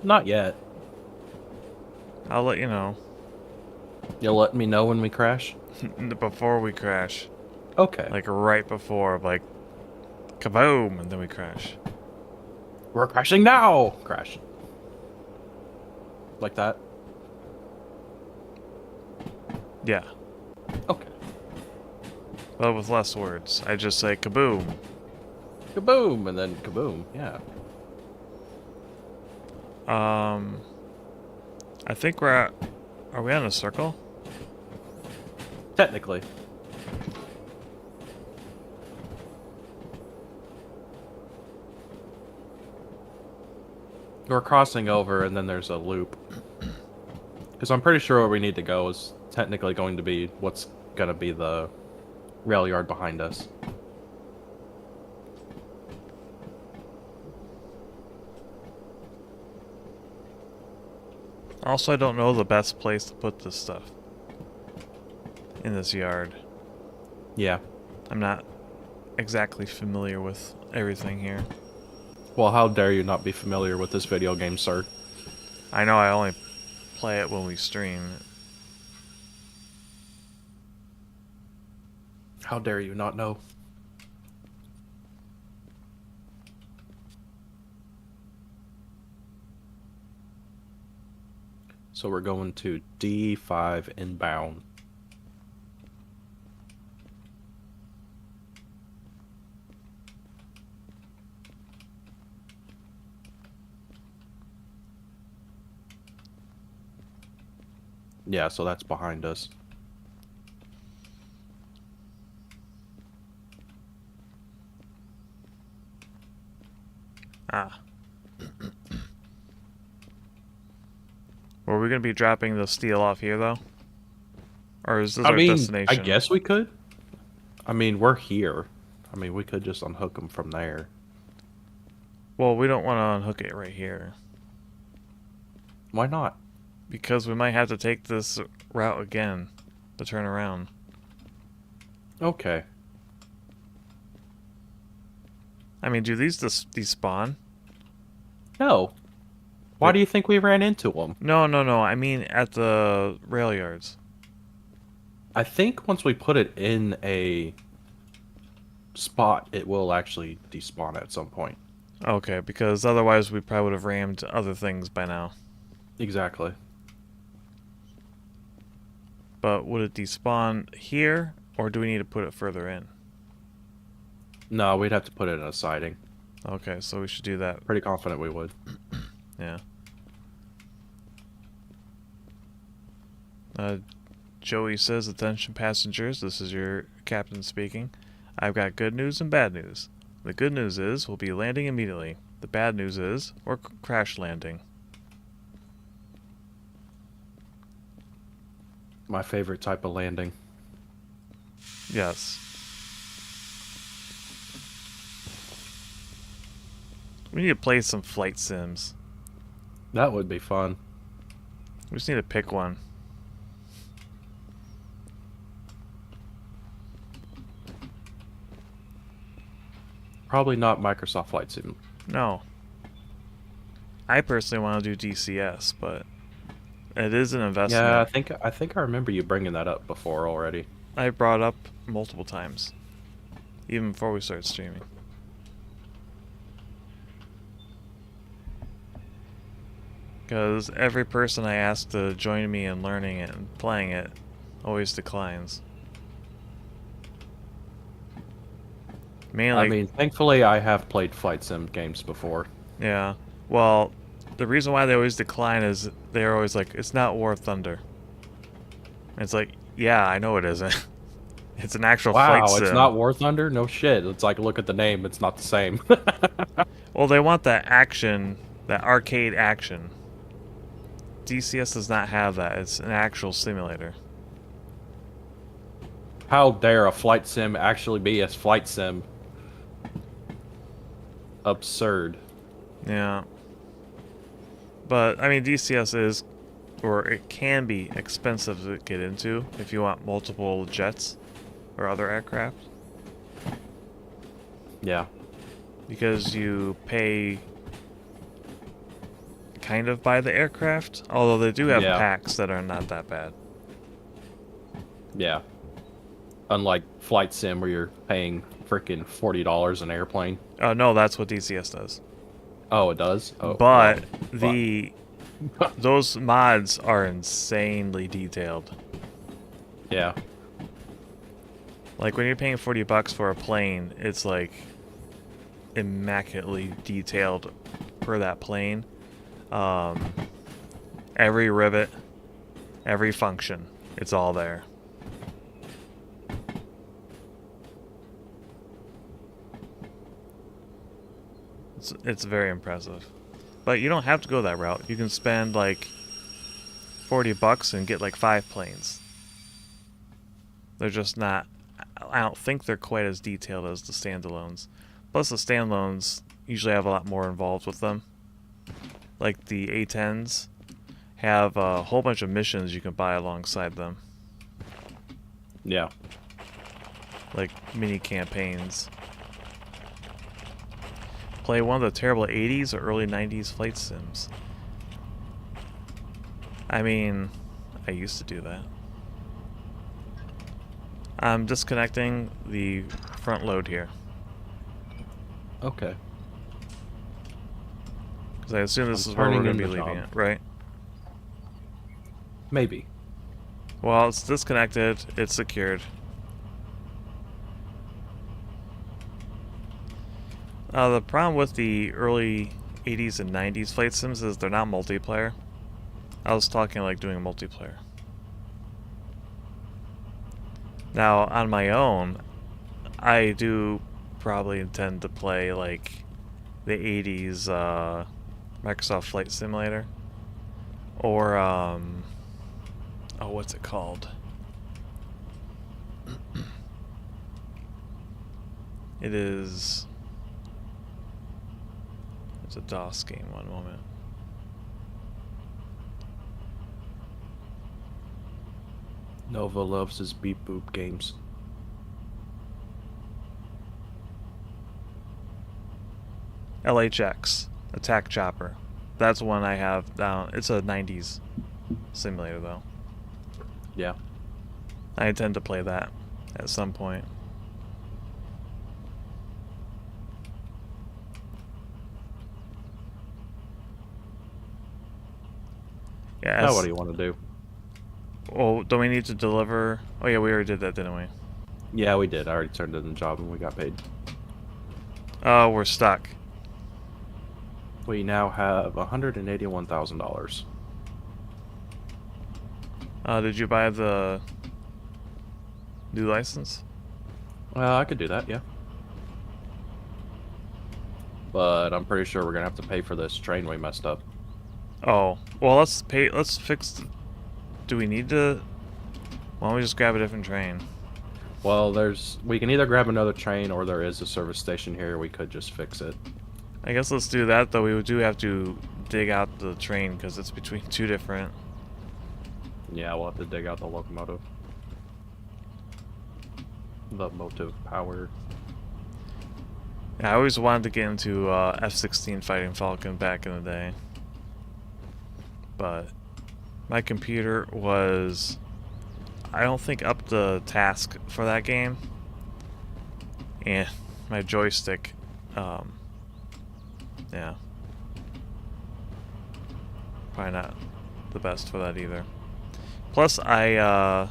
Not yet. I'll let you know. You'll let me know when we crash? Before we crash. Okay. Like right before, like kaboom, and then we crash. We're crashing now! Crash. Like that? Yeah. Okay. But with less words. I just say kaboom. Kaboom! And then kaboom. Yeah. I think we're at... Are we on a circle? Technically. We're crossing over, and then there's a loop. Because I'm pretty sure where we need to go is technically going to be what's going to be the rail yard behind us. Also, I don't know the best place to put this stuff. In this yard. Yeah. I'm not exactly familiar with everything here. Well, how dare you not be familiar with this video game, sir? I know I only play it when we stream. How dare you not know? So we're going to D5 inbound. Yeah, so that's behind us. Ah. Were we going to be dropping the steel off here, though? Or is this our destination? I guess we could. I mean, we're here. I mean, we could just unhook them from there. Well, we don't want to unhook it right here. Why not? Because we might have to take this route again to turn around. Okay. I mean, do these despawn? No. Why do you think we ran into them? No. I mean, at the rail yards. I think once we put it in a spot, it will actually despawn at some point. Okay, because otherwise we probably would have rammed other things by now. Exactly. But would it despawn here, or do we need to put it further in? No, we'd have to put it in a siding. Okay, so we should do that. Pretty confident we would. Yeah. Uh, Joey says, "Attention passengers, this is your captain speaking. I've got good news and bad news. The good news is we'll be landing immediately. The bad news is we're crash landing." My favorite type of landing. Yes. We need to play some flight sims. That would be fun. We just need to pick one. Probably not Microsoft Flight Sim. No. I personally want to do DCS, but it is an investment. Yeah, I think I remember you bringing that up before already. I brought up multiple times, even before we started streaming. Because every person I ask to join me in learning it and playing it always declines. Mainly, I mean, thankfully I have played Flight Sim games before. yeah. Well, the reason why they always decline is they're always like, it's not War Thunder. And it's like, yeah, I know it isn't. It's an actual flight Wow, sim. it's not War Thunder? No shit. It's like, look at the name, it's not the same. Well, they want that action, that arcade action. DCS does not have that. It's an actual simulator. How dare a flight sim actually be a flight sim? Absurd. Yeah. But, I mean, DCS is, or it can be expensive to get into if you want multiple jets or other aircraft. Yeah. Because you pay kind of by the aircraft, although they do have Yeah. packs that are not that bad. Yeah. Unlike Flight Sim where you're paying freaking $40 an airplane. Oh, no, that's what DCS does. Oh, it does? Oh, But well, those mods are insanely detailed. yeah. Like when you're paying $40 for a plane, it's like immaculately detailed per that plane. Every rivet, every function, it's all there. It's very impressive. But you don't have to go that route. You can spend like $40 and get like 5 planes. They're just not, I don't think they're quite as detailed as the standalones. Plus the standalones usually have a lot more involved with them. Like the A10s have a whole bunch of missions you can buy alongside them. Yeah. Like mini campaigns. Play one of the terrible 80s or early 90s flight sims. I mean, I used to do that. I'm disconnecting the front load here. Okay. Because I assume this I'm is where we're turning going to in be the leaving job. it, right? Maybe. Well, it's disconnected. It's secured. The problem with the early 80s and 90s flight sims is they're not multiplayer. I was talking like doing a multiplayer. Now, on my own, I do probably intend to play like the 80s Microsoft Flight Simulator. Or, oh, what's it called? It is... It's a DOS game, one moment. Nova loves his beep boop games. LHX, Attack Chopper. That's one I have down. It's a 90s simulator, though. Yeah. I intend to play that at some point. Yeah. Now what do you want to do? Well, don't we need to deliver? Oh yeah, we already did that, didn't we? Yeah, we did. I already turned in the job and we got paid. We're stuck. We now have $181,000. Did you buy the new license? I could do that, yeah. But I'm pretty sure we're gonna have to pay for this train we messed up. Oh, well, let's pay. Let's fix. Do we need to? Why don't we just grab a different train? Well, we can either grab another train or there is a service station here. We could just fix it. I guess let's do that, though. We do have to dig out the train because it's between two different. Yeah, we'll have to dig out the locomotive. The motive power. Yeah, I always wanted to get into F-16 Fighting Falcon back in the day. But my computer was, I don't think, up to task for that game. And my joystick, yeah. Probably not the best for that either. Plus, I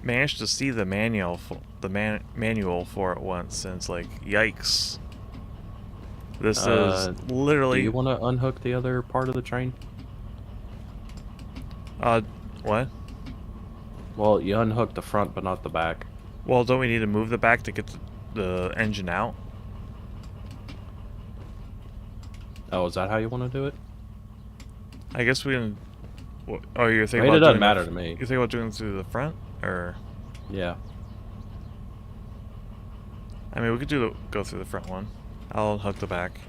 managed to see the manual for it once, and it's like, yikes. This is literally. Do you want to unhook the other part of the train? What? Well, you unhook the front, but not the back. Well, don't we need to move the back to get the engine out? Oh, is that how you want to do it? I guess we didn't. Oh, you're I thinking mean, about it doesn't doing matter to me. You think about doing it through the front, or? Yeah. I mean, we could go through the front one. I'll hook the back.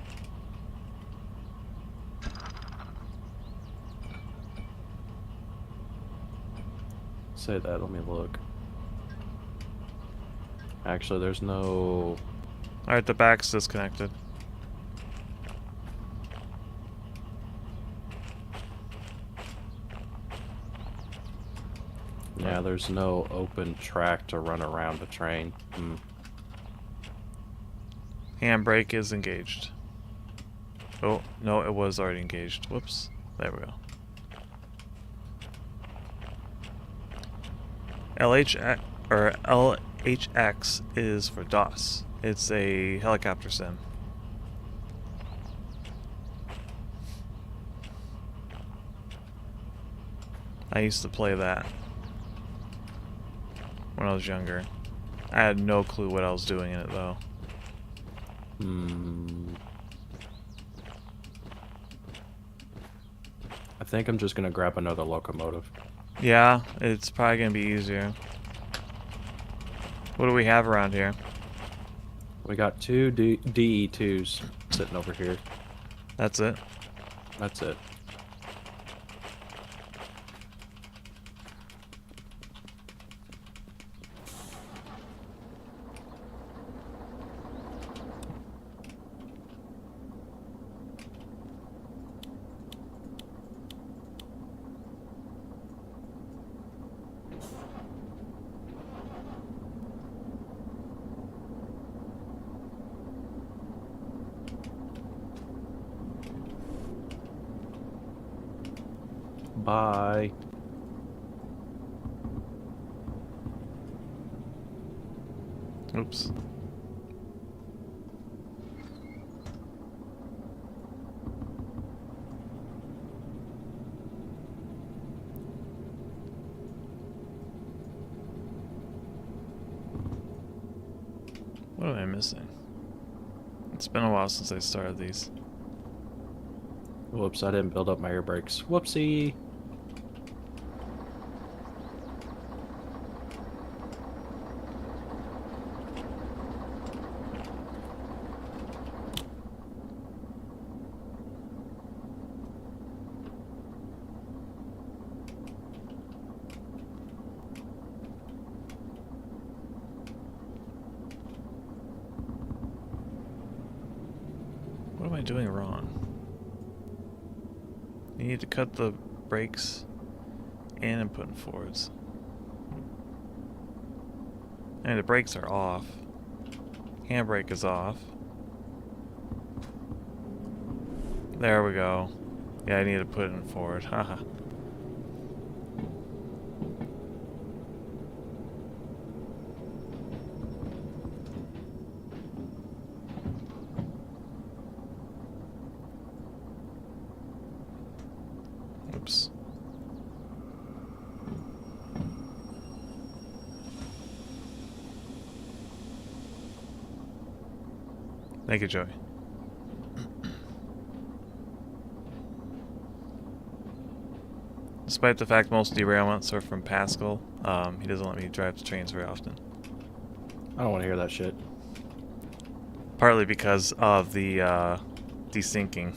Say that. Let me look. Actually, there's no. All right, the back's disconnected. Yeah, there's no open track to run around the train. Handbrake is engaged. Oh, no, it was already engaged. Whoops. There we go. LHX is for DOS. It's a helicopter sim. I used to play that when I was younger. I had no clue what I was doing in it, though. I think I'm just gonna grab another locomotive. Yeah, it's probably gonna be easier. What do we have around here? We got two DE2s sitting over here. That's it. That's it. Bye. Oops. What am I missing? It's been a while since I started these. Whoops, I didn't build up my air brakes. Whoopsie. What am I doing wrong? You need to cut the brakes and input forwards. I mean, the brakes are off. Handbrake is off. There we go. Yeah, I need to put it in forward. Haha. Oops. Thank you, Joey. Despite the fact most derailments are from Pascal, he doesn't let me drive the trains very often. I don't want to hear that shit. Partly because of the desyncing.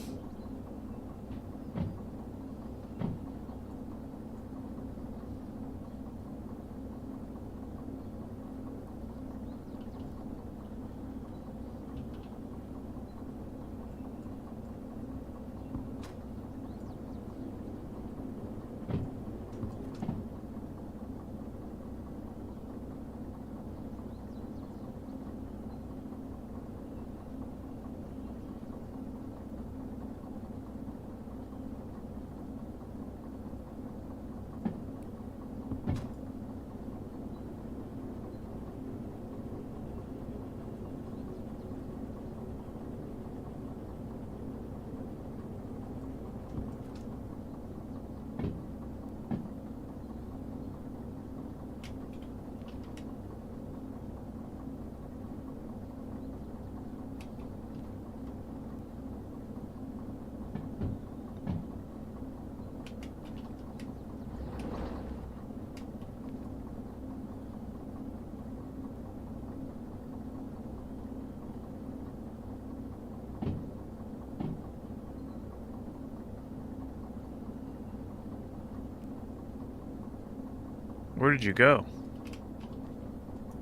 Where did you go?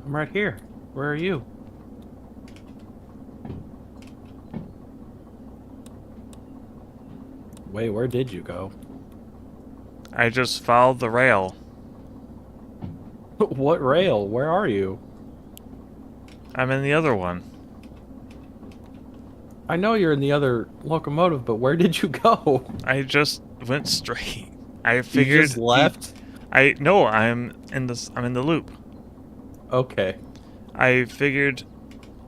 I'm right here. Where are you? Wait, where did you go? I just followed the rail. What rail? Where are you? I'm in the other one. I know you're in the other locomotive, but where did you go? I just went straight. I You figured just left? no, I'm in the loop. Okay. I figured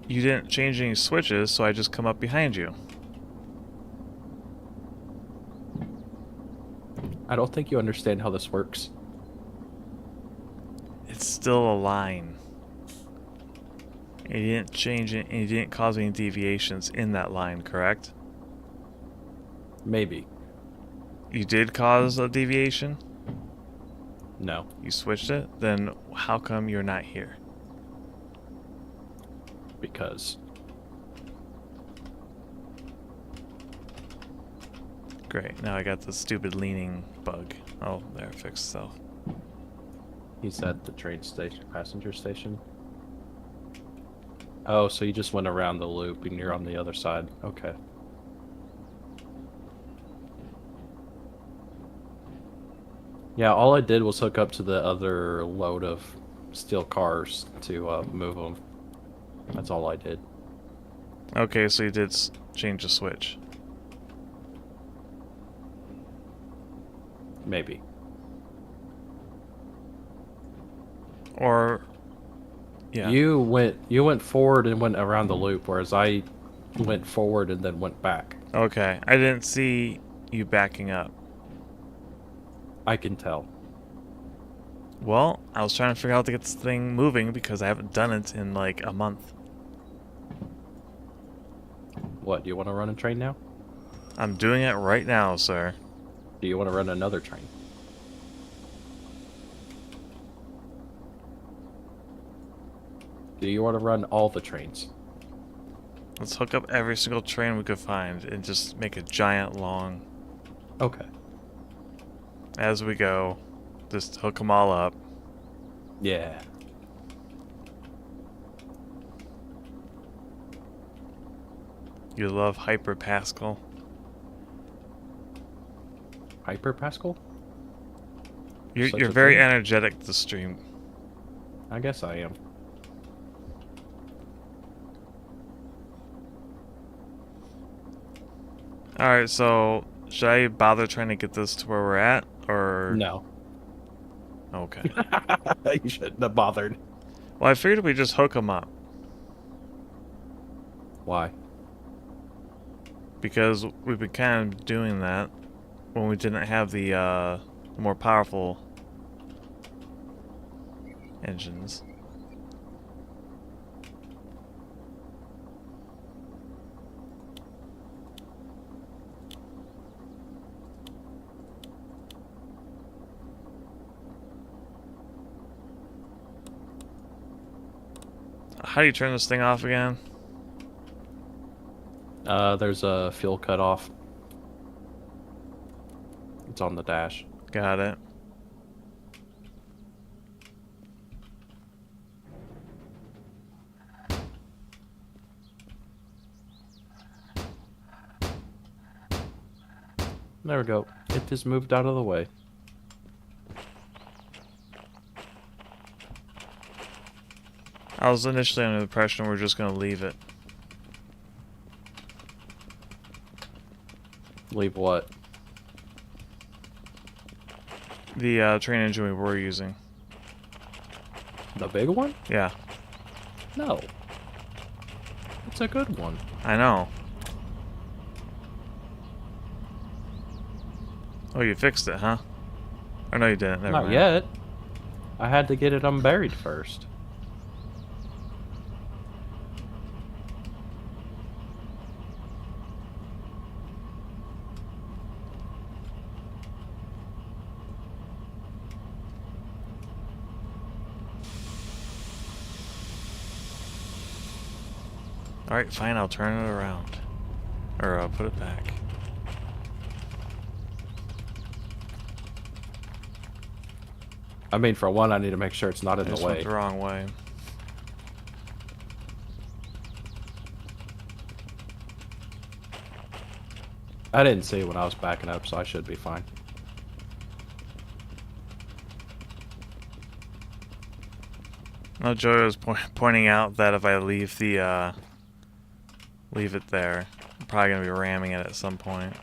you didn't change any switches, so I just come up behind you. I don't think you understand how this works. It's still a line. You didn't change it, and you didn't cause any deviations in that line, correct? Maybe. You did cause a deviation? No. You switched it? Then how come you're not here? Because. Great, now I got the stupid leaning bug. Oh, there, fixed itself. He's at the train station, passenger station. Oh, so you just went around the loop and you're on the other side. Okay. Yeah, all I did was hook up to the other load of steel cars to move them. That's all I did. Okay, so you did change the switch. Maybe. Or... yeah. You went forward and went around the loop, whereas I went forward and then went back. Okay, I didn't see you backing up. I can tell. Well, I was trying to figure out how to get this thing moving because I haven't done it in like a month. What, do you want to run a train now? I'm doing it right now, sir. Do you want to run another train? Do you want to run all the trains? Let's hook up every single train we could find and just make a giant long... Okay. as we go. Just hook them all up. Yeah. You love Hyper Pascal. Hyper Pascal? You're very energetic this stream. I guess I am. Alright, so should I bother trying to get this to where we're at? Or... No. Okay. You shouldn't have bothered. Well, I figured we'd just hook them up. Why? Because we've been kind of doing that. when we didn't have the more powerful engines. How do you turn this thing off again? There's a fuel cutoff. It's on the dash. Got it. There we go. It just moved out of the way. I was initially under the impression we're just going to leave it. Leave what? The train engine we were using. The big one? Yeah, No. It's a good one. I know. Oh, you fixed it, huh? Or no, you didn't. Never Not mind. yet. I had to get it unburied first. Alright, fine, I'll turn it around. Or I'll put it back. I mean, for one, I need to make sure it's not in I the just way. went the wrong way. I didn't see it when I was backing up, so I should be fine. No, Joey was pointing out that if I leave the, leave it there, I'm probably going to be ramming it at some point.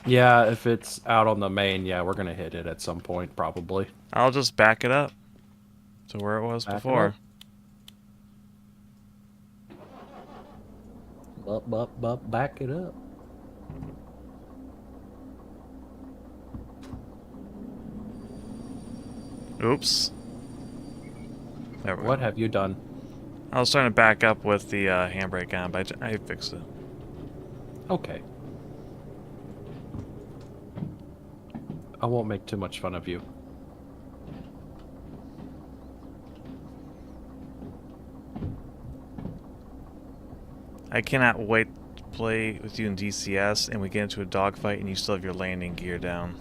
Yeah, if it's out on the main, yeah, we're gonna hit it at some point, probably. I'll just back it up to where it was Back it before. Up. Back it up. Oops. There we What go. have you done? I was trying to back up with the handbrake on, but I fixed it. Okay. I won't make too much fun of you. I cannot wait to play with you in DCS and we get into a dogfight and you still have your landing gear down.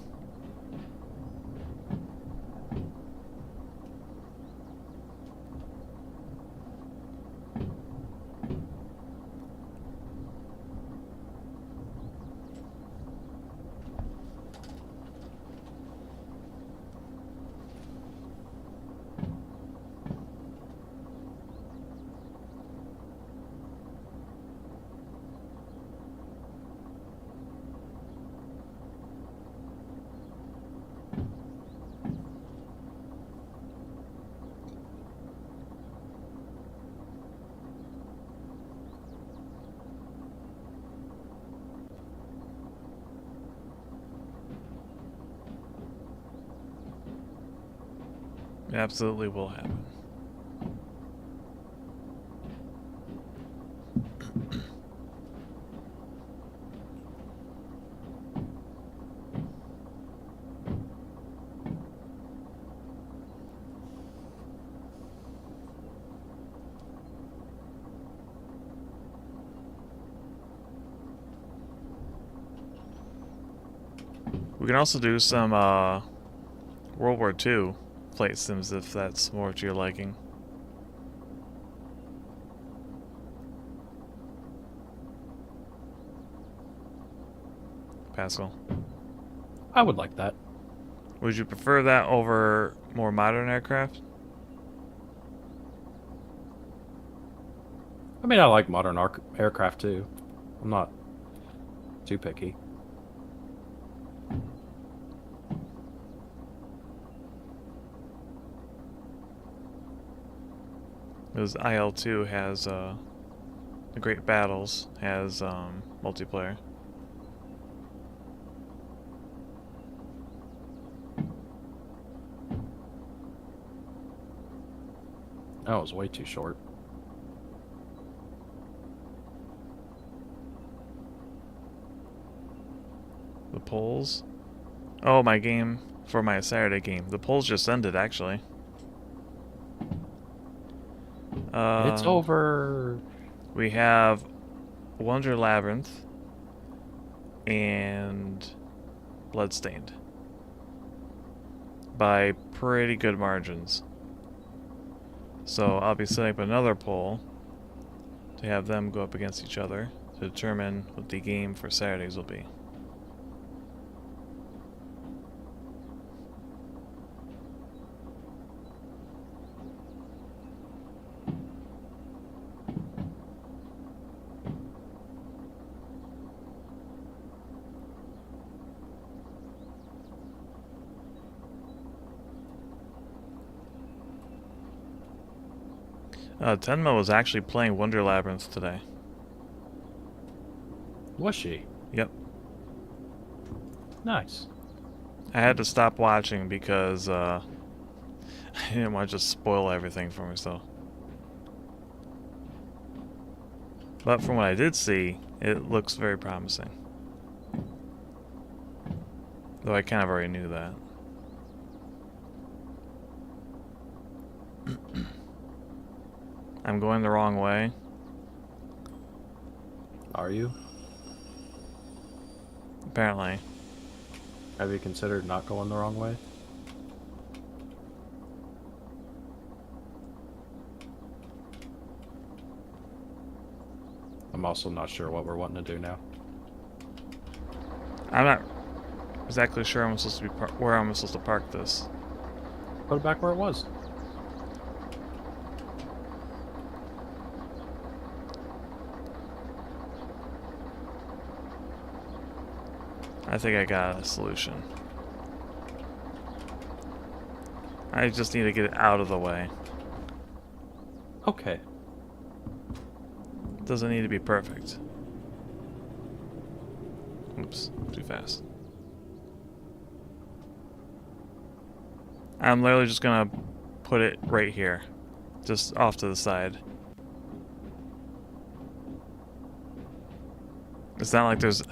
It absolutely will happen. We can also do some World War II flight sims if that's more to your liking. Pascal, I would like that. would you prefer that over more modern aircraft? I mean, I like modern aircraft too. I'm not too picky. Because IL-2 has the Great Battles has multiplayer. That was way too short. The polls. Oh, my game for my Saturday game. The polls just ended, actually. It's over. We have Wonder Labyrinth and Bloodstained by pretty good margins. So I'll be setting up another poll to have them go up against each other to determine what the game for Saturdays will be. 10 was actually playing Wonder Labyrinth today. Was she? Yep. Nice. I had to stop watching because I didn't want to just spoil everything for myself. But from what I did see, it looks very promising. Though I kind of already knew that. I'm going the wrong way. Are you? Apparently. Have you considered not going the wrong way? I'm also not sure what we're wanting to do now. I'm not exactly sure I'm supposed to be where I'm supposed to park this. Put it back where it was. I think I got a solution. I just need to get it out of the way. Okay. Doesn't need to be perfect. Oops, too fast. I'm literally just gonna put it right here. Just off to the side. It's not like there's...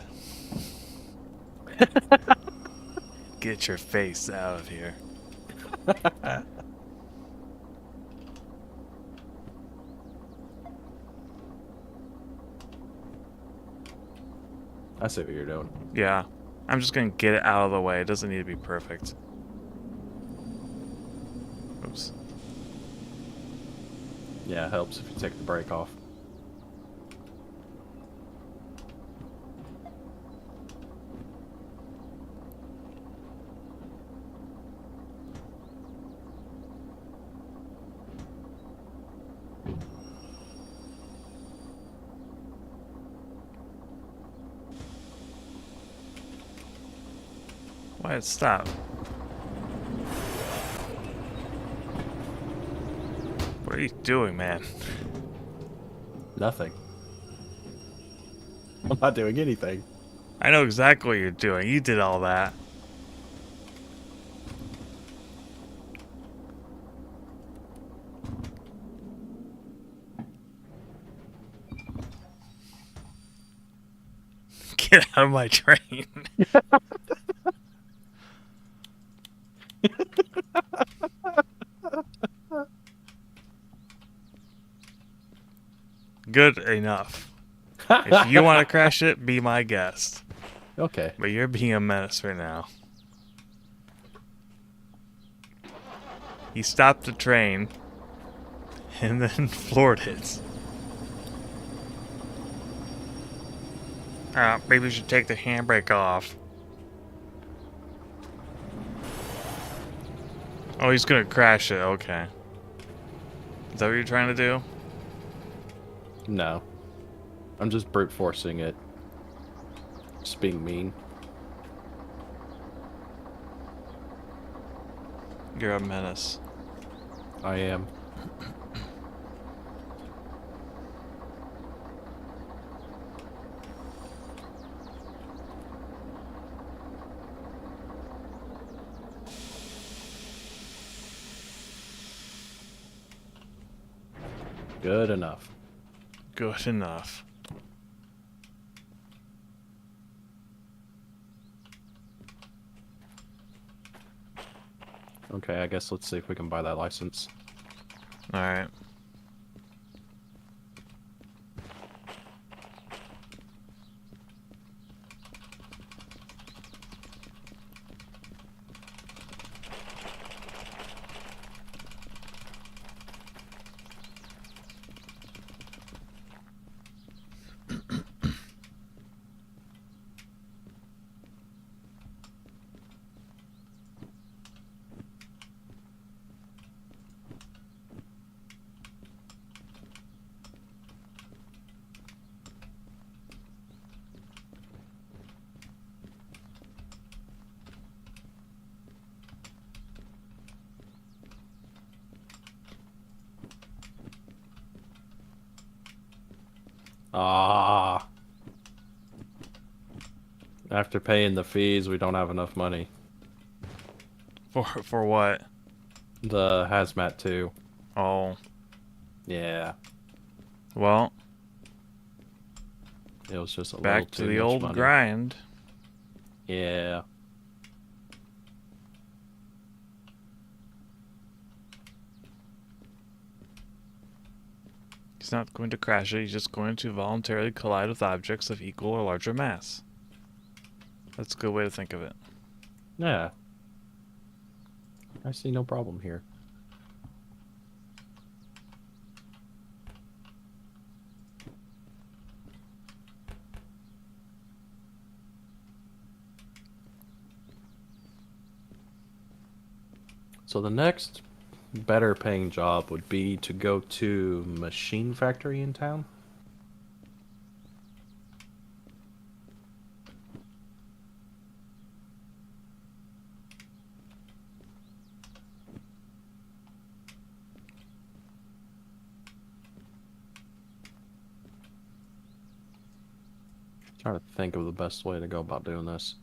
Get your face out of here. I see what you're doing. Yeah. I'm just gonna get it out of the way. It doesn't need to be perfect. Oops. Yeah, it helps if you take the brake off. Why it stop? What are you doing, man? Nothing. I'm not doing anything. I know exactly what you're doing. You did all that. Get out of my train. Good enough. If you want to crash it, be my guest. Okay. But you're being a menace right now. He stopped the train and then floored it. Maybe we should take the handbrake off. Oh, he's gonna crash it. Okay. Is that what you're trying to do? No. I'm just brute forcing it. Just being mean. You're a menace. I am. Good enough. Good enough. Okay, I guess let's see if we can buy that license. Alright. Ah. After paying the fees, we don't have enough money. For what? The hazmat too. Oh. Yeah. Well, It was just a little back to too the much old money. grind. Yeah. He's not going to crash it, he's just going to voluntarily collide with objects of equal or larger mass. That's a good way to think of it. Yeah. I see no problem here. So the next better paying job would be to go to machine factory in town. Trying to think of the best way to go about doing this.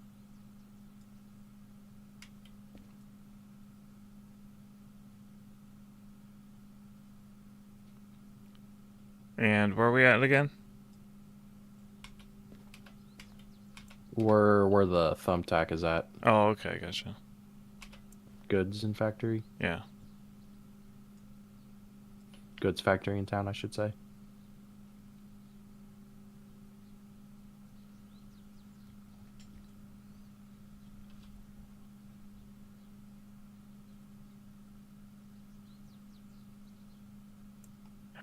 And where are we at again? Where the thumbtack is at. Oh, okay, gotcha. Goods in factory. Yeah. Goods factory in town, I should say.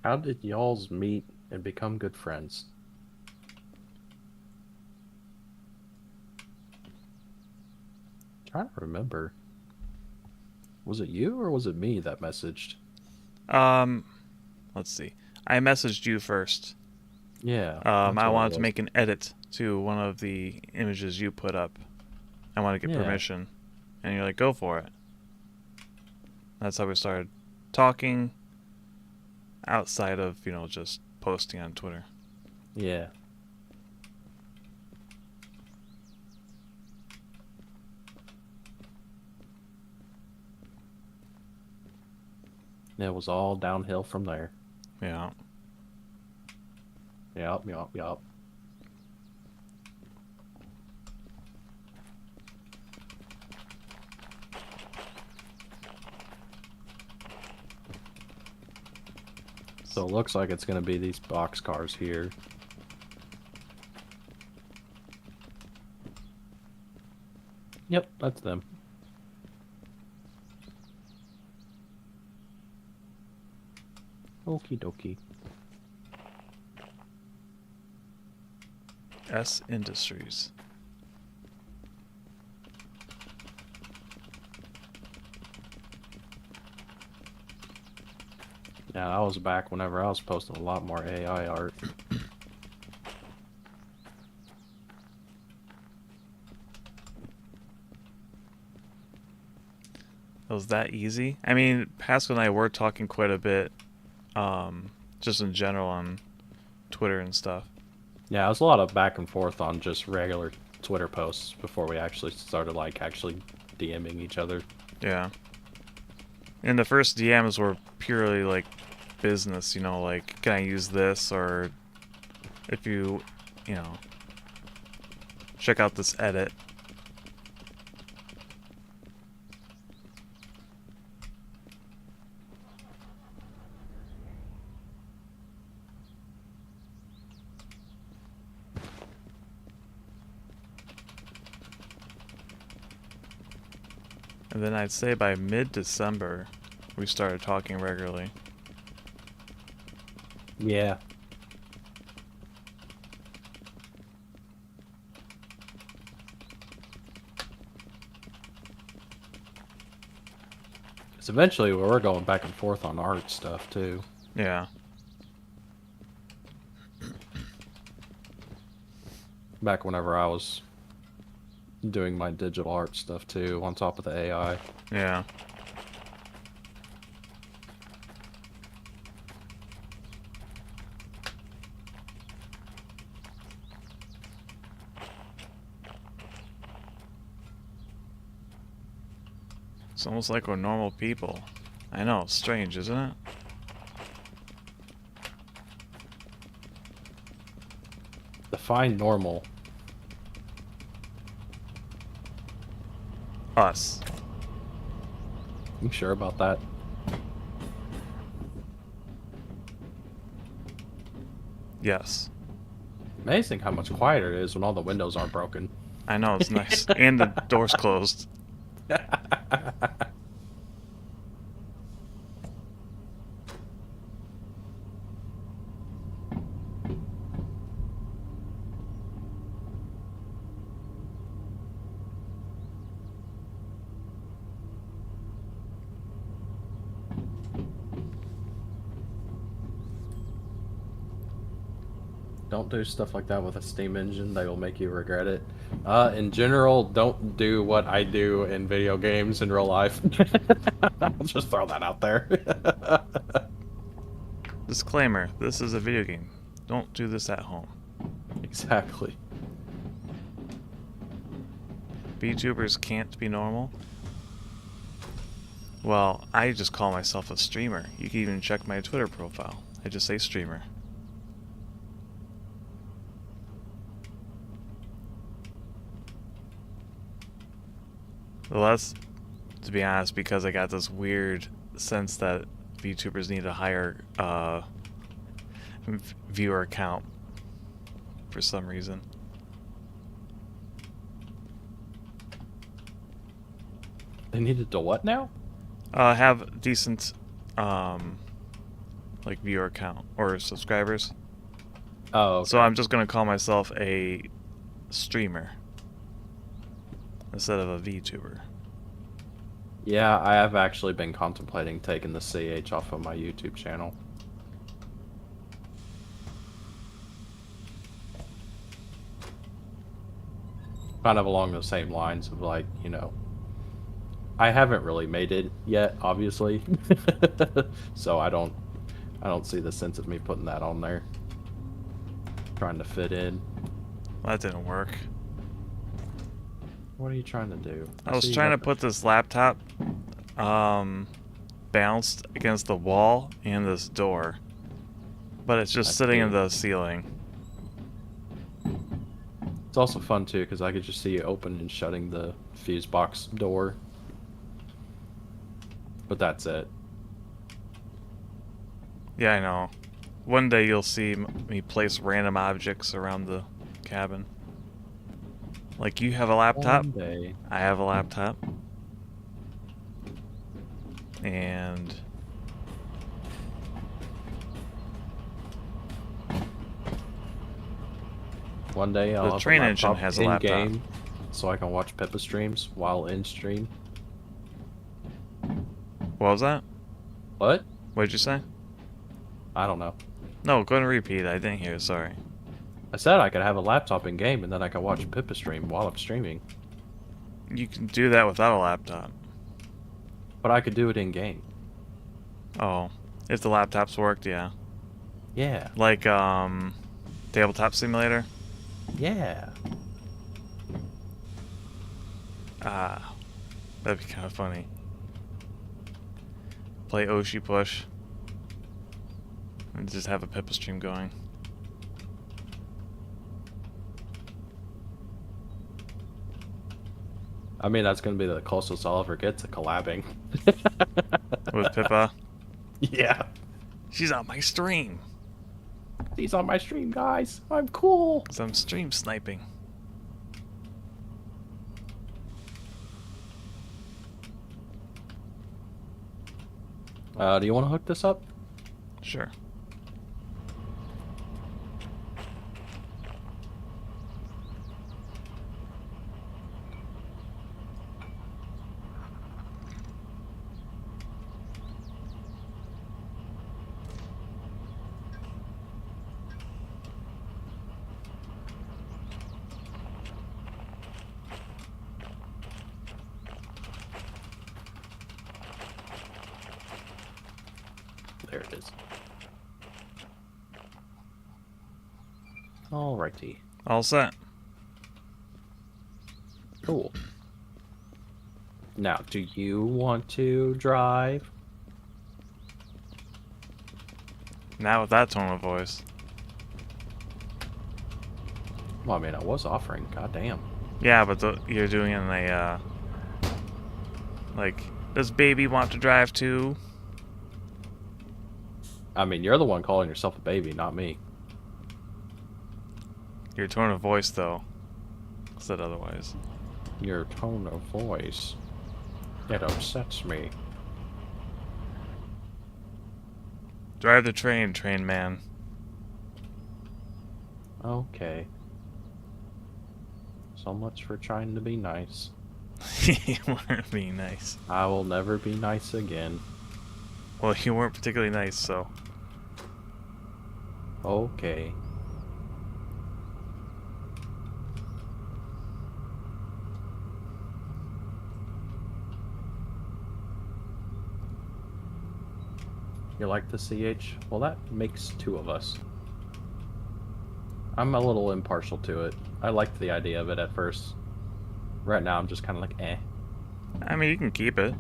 How did y'alls meet and become good friends? Trying to remember. Was it you or was it me that messaged? Let's see. I messaged you first. Yeah. I that's what it wanted to was. make an edit to one of the images you put up. I want to get Yeah. permission. And you're like, go for it. That's how we started talking outside of, just posting on Twitter. Yeah. It was all downhill from there. Yeah. Yup. So it looks like it's going to be these box cars here. Yep, that's them. Okie dokie. S Industries. Yeah, I was back whenever I was posting a lot more AI art. It was that easy. I mean, Pascal and I were talking quite a bit, just in general on Twitter and stuff. Yeah, it was a lot of back and forth on just regular Twitter posts before we actually started, actually DMing each other. Yeah. And the first DMs were purely, business, you know, like, can I use this? Or if you know, check out this edit. And then I'd say by mid-December, we started talking regularly. Yeah. Because eventually we were going back and forth on art stuff too. Yeah. Back whenever I was doing my digital art stuff too, on top of the AI. Yeah. It's almost like we're normal people. I know, it's strange, isn't it? Define normal. Us. You sure about that? Yes. Amazing how much quieter it is when all the windows aren't broken. I know, it's nice. And the door's closed. Don't do stuff like that with a steam engine. They will make you regret it. In general, don't do what I do in video games in real life. I'll just throw that out there. Disclaimer, this is a video game. Don't do this at home. Exactly. VTubers can't be normal? Well, I just call myself a streamer. You can even check my Twitter profile. I just say streamer. Well, that's, to be honest, because I got this weird sense that VTubers need a higher viewer count for some reason. They needed to what now? Have decent like viewer count or subscribers. Oh, okay. So I'm just gonna call myself a streamer instead of a VTuber. Yeah, I have actually been contemplating taking the CH off of my YouTube channel. Kind of along the same lines of, like, you know, I haven't really made it yet, obviously. So I don't see the sense of me putting that on there. Trying to fit in. Well, that didn't work. What are you trying to do? I was trying to put this laptop balanced against the wall and this door, but it's just sitting in the ceiling. It's also fun too because I could just see you open and shutting the fuse box door. But that's it. Yeah, I know. One day you'll see me place random objects around the cabin. Like, you have a laptop, One day. I have a laptop, and One day I'll the have train a engine laptop has a in laptop. game so I can watch Pippa streams while in stream. What was that? What? What did you say? I don't know. No, go and repeat. I didn't hear. Sorry. I said I could have a laptop in game and then I could watch Pippa stream while I'm streaming. You can do that without a laptop. But I could do it in game. Oh, if the laptops worked, yeah. Yeah. Like tabletop simulator. Yeah. Ah, that'd be kind of funny. Play Oshi Push. And just have a Pippa stream going. I mean, that's gonna be the closest I'll ever get to collabing. With Pippa. Yeah. She's on my stream. He's on my stream, guys. I'm cool. 'Cause I'm stream sniping. Do you want to hook this up? Sure. There it is. Alrighty. All set. Cool. Now, do you want to drive? Now with that tone of voice. Well, I mean, I was offering. Goddamn. Yeah, but you're doing it in a, like, does baby want to drive too? I mean, you're the one calling yourself a baby, not me. Your tone of voice, though, said otherwise. Your tone of voice. It upsets me. Drive the train, train man. Okay. So much for trying to be nice. You weren't being nice. I will never be nice again. Well, you weren't particularly nice, so. Okay. You like the CH? Well, that makes two of us. I'm a little impartial to it. I liked the idea of it at first. Right now, I'm just kind of like, eh. I mean, you can keep it.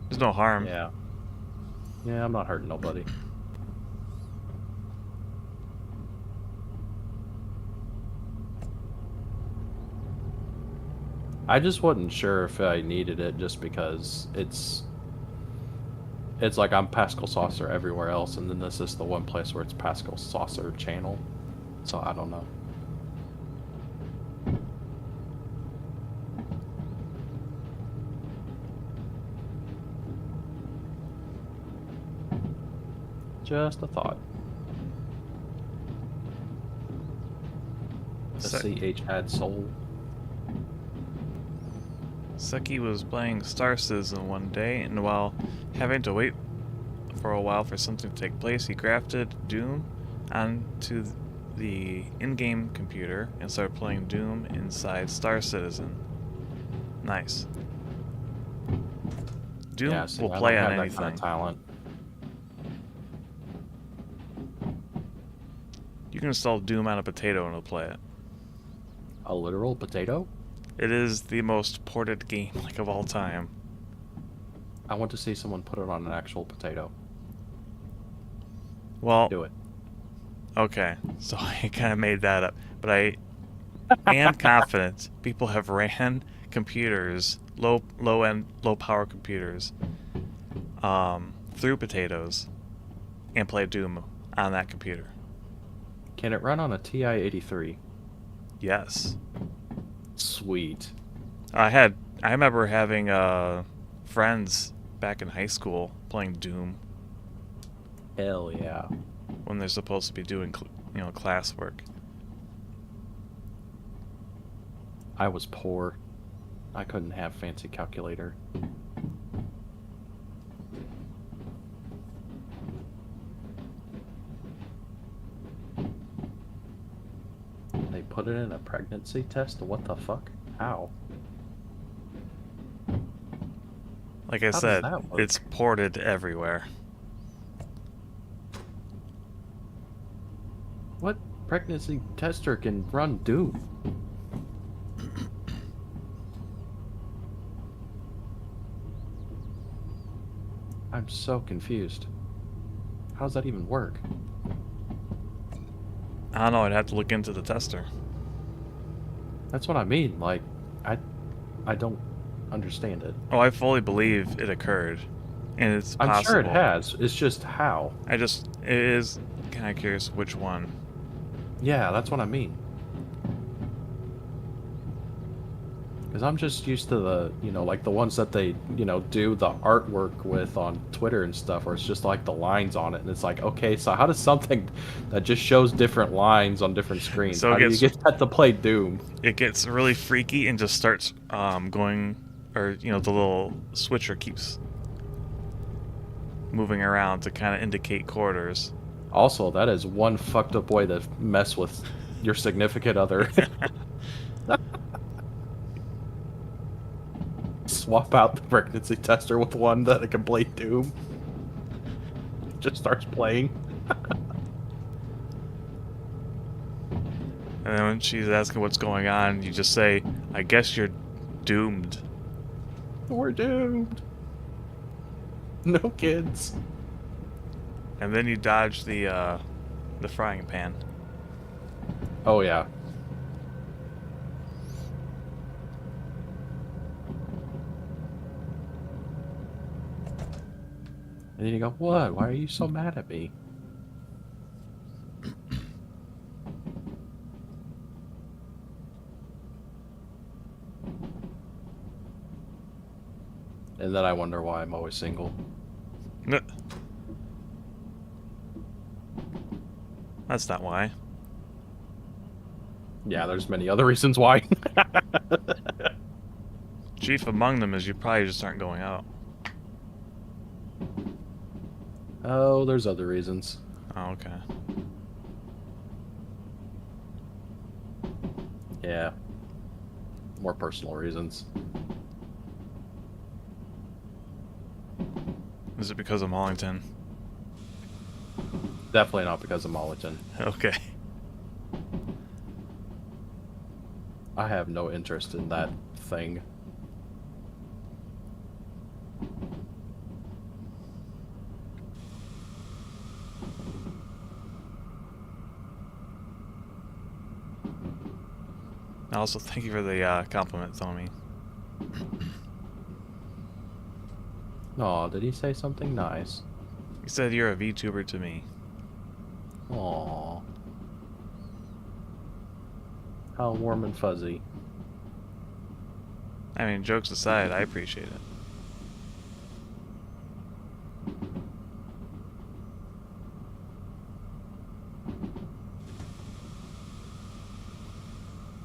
There's no harm. Yeah. Yeah, I'm not hurting nobody. I just wasn't sure if I needed it just because it's like I'm PascalSaucer everywhere else, and then this is the one place where it's PascalSaucer channel. So I don't know. Just a thought. The CH had soul. Seki was playing Star Citizen one day, and while having to wait for a while for something to take place, he crafted Doom onto the in-game computer and started playing Doom inside Star Citizen. Nice. Doom Yeah, see, will I play don't on have that anything. kind of talent. You can install Doom on a potato and it'll play it. A literal potato? It is the most ported game like of all time. I want to see someone put it on an actual potato. Well, Do it. okay, so I kind of made that up, but I am confident people have ran computers, low power computers, through potatoes, and played Doom on that computer. Can it run on a TI-83? Yes, Sweet. I remember having friends back in high school playing Doom Hell yeah. when they're supposed to be doing classwork. I was poor. I couldn't have fancy calculator. They put it in a pregnancy test? What the fuck? How? Like I How does said, that work? it's ported everywhere. What pregnancy tester can run Doom? I'm so confused. How does that even work? I don't know. I'd have to look into the tester. That's what I mean. Like, I, I don't understand it. Oh, I fully believe it occurred, and it's I'm sure it possible. has. It's just how. It is kind of curious which one. Yeah, that's what I mean. Because I'm just used to the, like the ones that they, do the artwork with on Twitter and stuff, where it's just like the lines on it. And it's like, okay, so how does something that just shows different lines on different screens, So how do you get that to play Doom? it gets really freaky and just starts going, or the little switcher keeps moving around to kind of indicate quarters. Also, that is one fucked up way to mess with your significant other. Swap out the pregnancy tester with one that can play Doom. Just starts playing. And then when she's asking what's going on, you just say, "I guess you're doomed." We're doomed. No kids. And then you dodge the frying pan. Oh yeah. And then you go, what? Why are you so mad at me? And then I wonder why I'm always single. That's not why. Yeah, there's many other reasons why. Chief among them is you probably just aren't going out. Oh, there's other reasons. Oh, okay. Yeah. More personal reasons. Is it because of Mollington? Definitely not because of Mollington. Okay. I have no interest in that thing. Also, thank you for the compliment, Tommy. Aw, did he say something nice? He said you're a VTuber to me. Aw. How warm and fuzzy. I mean, jokes aside, I appreciate it.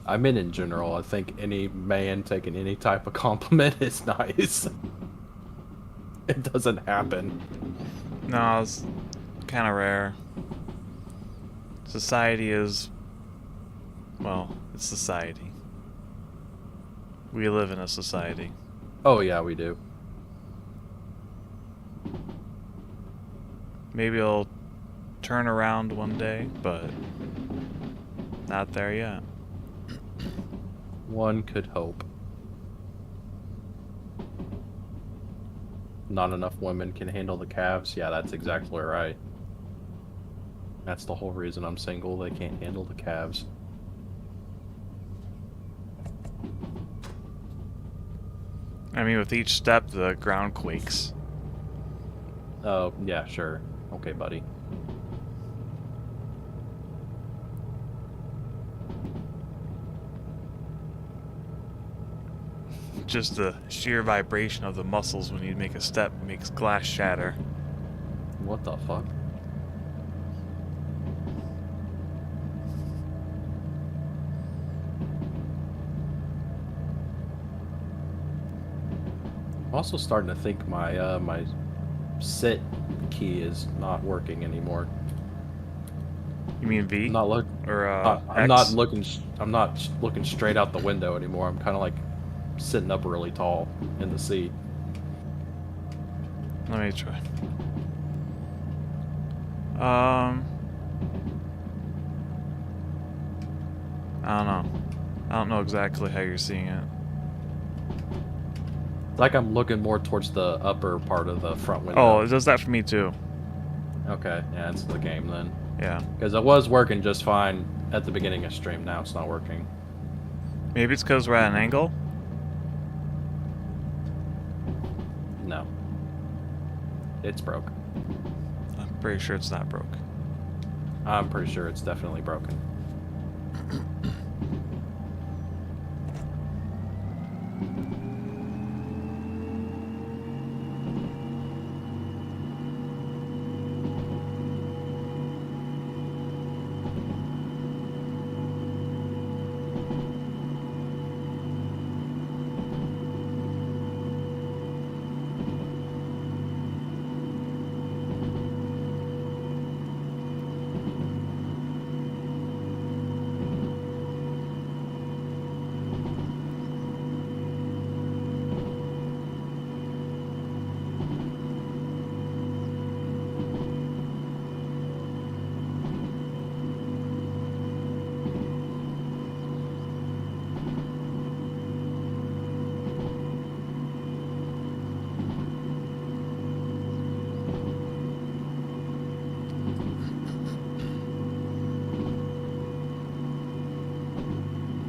I mean, in general, I think any man taking any type of compliment is nice. It doesn't happen. No, it's kind of rare. Society is... well, it's society. We live in a society. Oh, yeah, we do. Maybe it'll turn around one day, but not there yet. One could hope. Not enough women can handle the calves. Yeah, that's exactly right. That's the whole reason I'm single. They can't handle the calves. I mean, with each step, the ground quakes. Oh, yeah, sure. Okay, buddy. Just the sheer vibration of the muscles when you make a step makes glass shatter. What the fuck? I'm also starting to think my my sit key is not working anymore. You mean V? I'm not look. Or I'm X? not looking. I'm not looking straight out the window anymore. I'm kind of like sitting up really tall in the seat. Let me try. I don't know. I don't know exactly how you're seeing it. It's like I'm looking more towards the upper part of the front window. Oh, it does that for me too. Okay, yeah, it's the game then. Yeah. Because it was working just fine at the beginning of stream. Now it's not working. Maybe it's because we're at an angle? No. It's broke. I'm pretty sure it's not broke. I'm pretty sure it's definitely broken.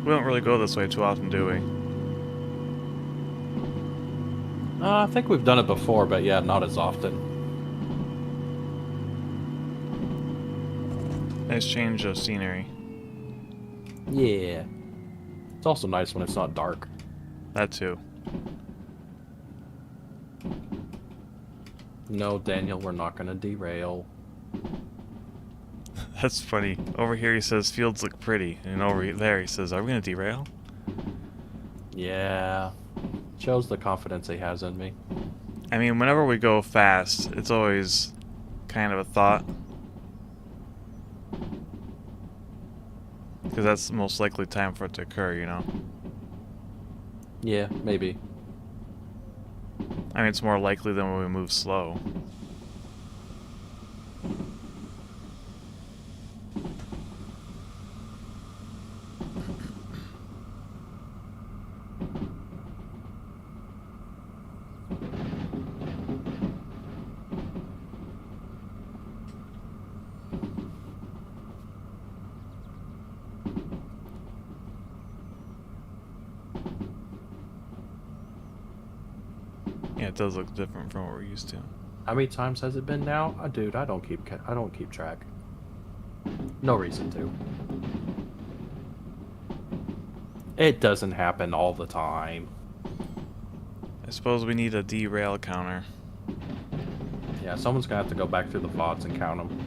We don't really go this way too often, do we? I think we've done it before, but yeah, not as often. Nice change of scenery. Yeah. It's also nice when it's not dark. That too. No, Daniel, we're not going to derail. That's funny. Over here he says fields look pretty, and over there he says, are we gonna derail? Yeah. Shows the confidence he has in me. I mean, whenever we go fast, it's always kind of a thought. Because that's the most likely time for it to occur, you know? Yeah, maybe. I mean, it's more likely than when we move slow. Yeah, it does look different from what we're used to. How many times has it been now? Dude, I don't keep track. No reason to. It doesn't happen all the time. I suppose we need a derail counter. Yeah, someone's gonna have to go back through the VODs and count them.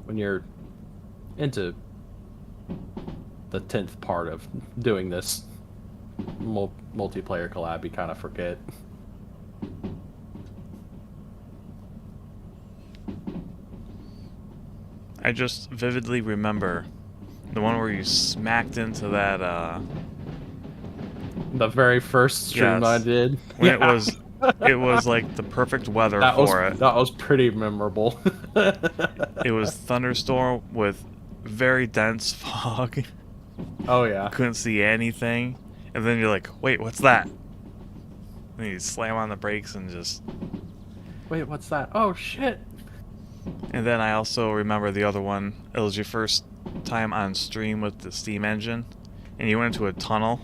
When you're into the 10th part of doing this multiplayer collab, you kind of forget. I just vividly remember the one where you smacked into that, The very first stream I yes, did. when it was like the perfect weather for it. That was pretty memorable. It was thunderstorm with very dense fog. Oh yeah. Couldn't see anything. And then you're like, wait, what's that? And you slam on the brakes and just... Wait, what's that? Oh shit. And then I also remember the other one. It was your first time on stream with the steam engine. And you went into a tunnel.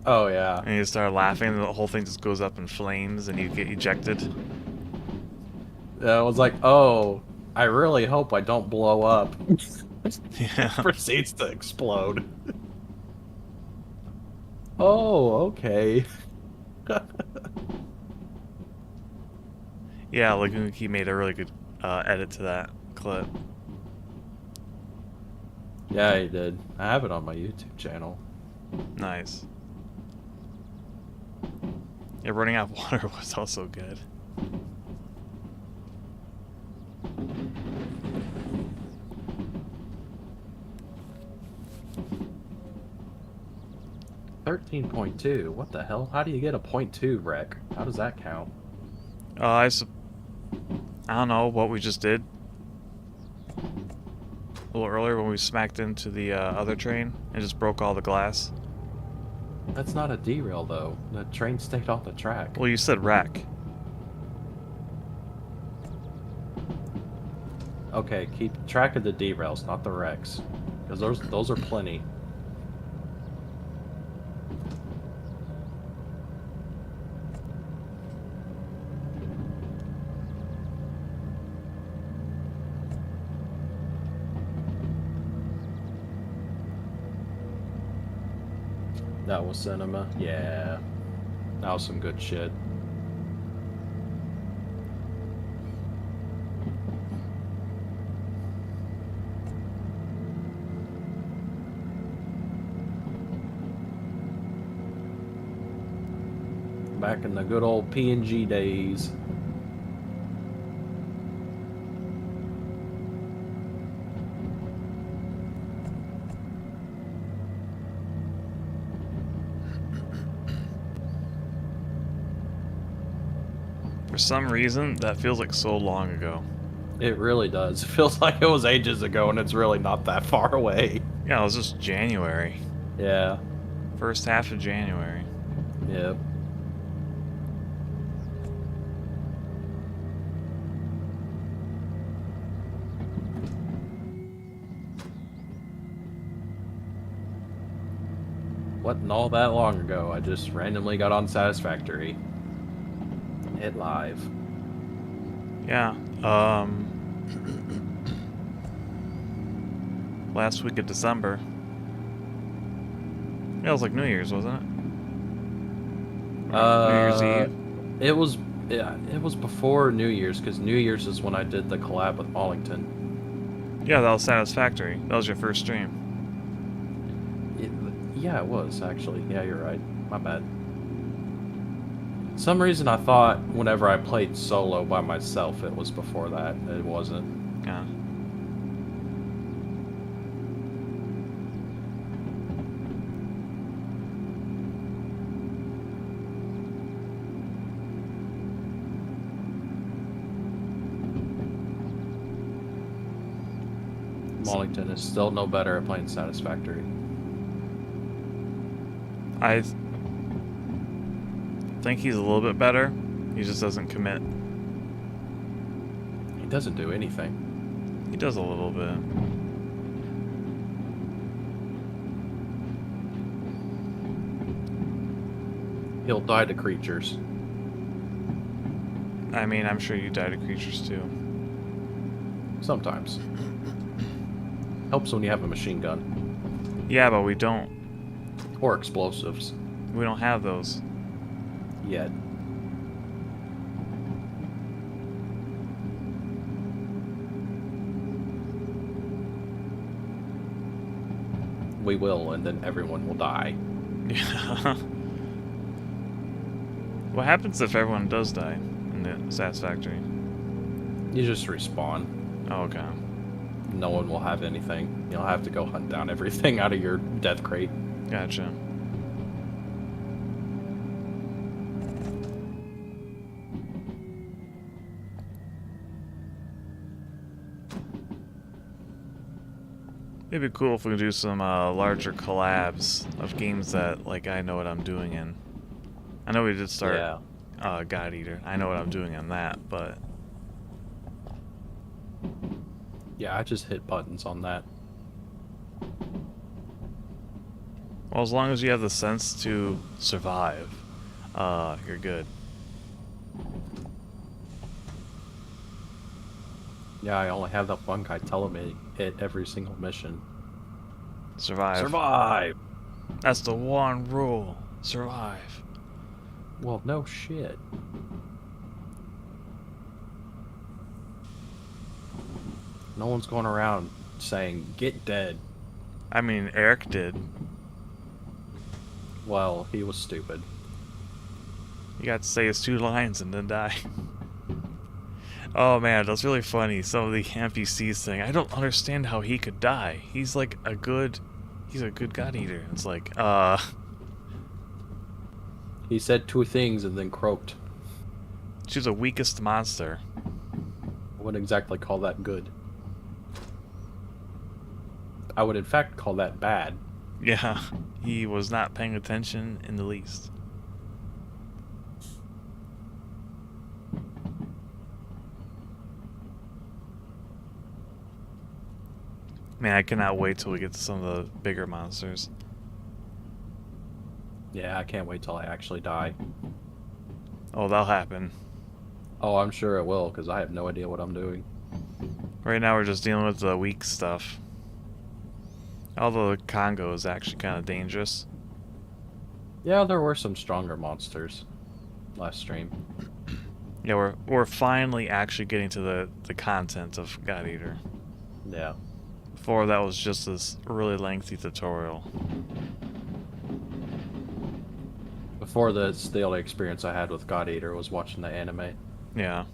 Oh yeah. And you start laughing and the whole thing just goes up in flames and you get ejected. I was like, oh, I really hope I don't blow up. Yeah. Proceeds to explode. Oh, okay. Yeah, Lagoonki made a really good edit to that clip. Yeah, he did. I have it on my YouTube channel. Nice. Yeah, running out of water was also good. .2. What the hell? How do you get a .2 wreck? How does that count? I don't know what we just did. A little earlier when we smacked into the other train and just broke all the glass? That's not a derail, though. The train stayed on the track. Well, you said wreck. Okay, keep track of the derails, not the wrecks. Because those are plenty. That was cinema. Yeah. That was some good shit. Back in the good old P&G days. For some reason, that feels like so long ago. It really does. It feels like it was ages ago, and it's really not that far away. Yeah, it was just January. Yeah. First half of January. Yep. Wasn't all that long ago. I just randomly got on Satisfactory. Hit live. Yeah, last week of December. Yeah, it was like New Year's, wasn't it? Or New Year's Eve? It was, yeah, it was before New Year's, because New Year's is when I did the collab with Mollington. Yeah, that was Satisfactory. That was your first stream. Yeah, it was, actually. Yeah, you're right. My bad. Some reason I thought whenever I played solo by myself, it was before that. It wasn't. Yeah. Mollington is still no better at playing Satisfactory. I think he's a little bit better. He just doesn't commit. He doesn't do anything. He does a little bit. He'll die to creatures. I mean, I'm sure you die to creatures too. Sometimes. Helps when you have a machine gun. Yeah, but we don't. Or explosives. We don't have those. Yet. We will, and then everyone will die. Yeah. What happens if everyone does die in the Satisfactory? You just respawn. Oh, okay. No one will have anything. You'll have to go hunt down everything out of your death crate. Gotcha. It'd be cool if we could do some larger collabs of games that, like, I know what I'm doing in. I know we did start God Eater. I know what I'm doing in that, but... Yeah, I just hit buttons on that. Well, as long as you have the sense to survive, you're good. Yeah, I only have that one guy telling me hit every single mission. Survive. Survive! That's the one rule. Survive. Well, no shit. No one's going around saying, get dead. I mean, Eric did. Well, he was stupid. He got to say his 2 lines and then die. Oh man, that's really funny. Some of the NPCs saying, I don't understand how he could die. He's like a good... He's a good God Eater. It's like, He said 2 things and then croaked. She's the weakest monster. I wouldn't exactly call that good. I would in fact call that bad. Yeah, he was not paying attention in the least. Man, I cannot wait till we get to some of the bigger monsters. Yeah, I can't wait till I actually die. Oh, that'll happen. Oh, I'm sure it will, because I have no idea what I'm doing. Right now we're just dealing with the weak stuff. Although the Congo is actually kind of dangerous. Yeah, there were some stronger monsters last stream. Yeah, we're finally actually getting to the content of God Eater. Yeah. Before that was just this really lengthy tutorial. Before this, the only experience I had with God Eater was watching the anime. Yeah.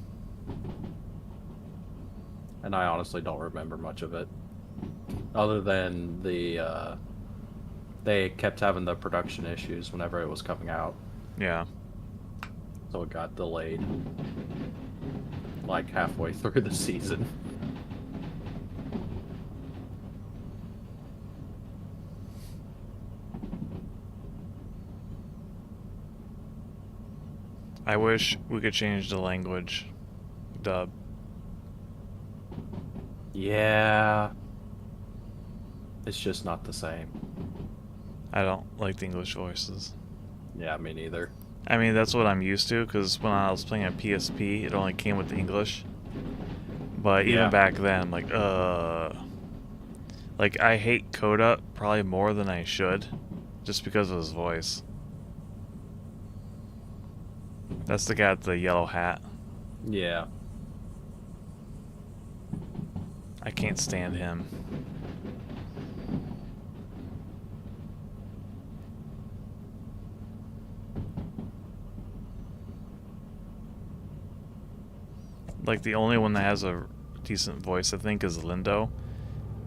And I honestly don't remember much of it. Other than they kept having the production issues whenever it was coming out. Yeah. So it got delayed. Like halfway through the season. I wish we could change the language dub. Yeah. It's just not the same. I don't like the English voices. Yeah, me neither. I mean, that's what I'm used to, because when I was playing on PSP, it only came with the English. But even Yeah. back then, I'm like, Like, I hate Coda probably more than I should, just because of his voice. That's the guy with the yellow hat. Yeah. I can't stand him. Like, the only one that has a decent voice, I think, is Lindo.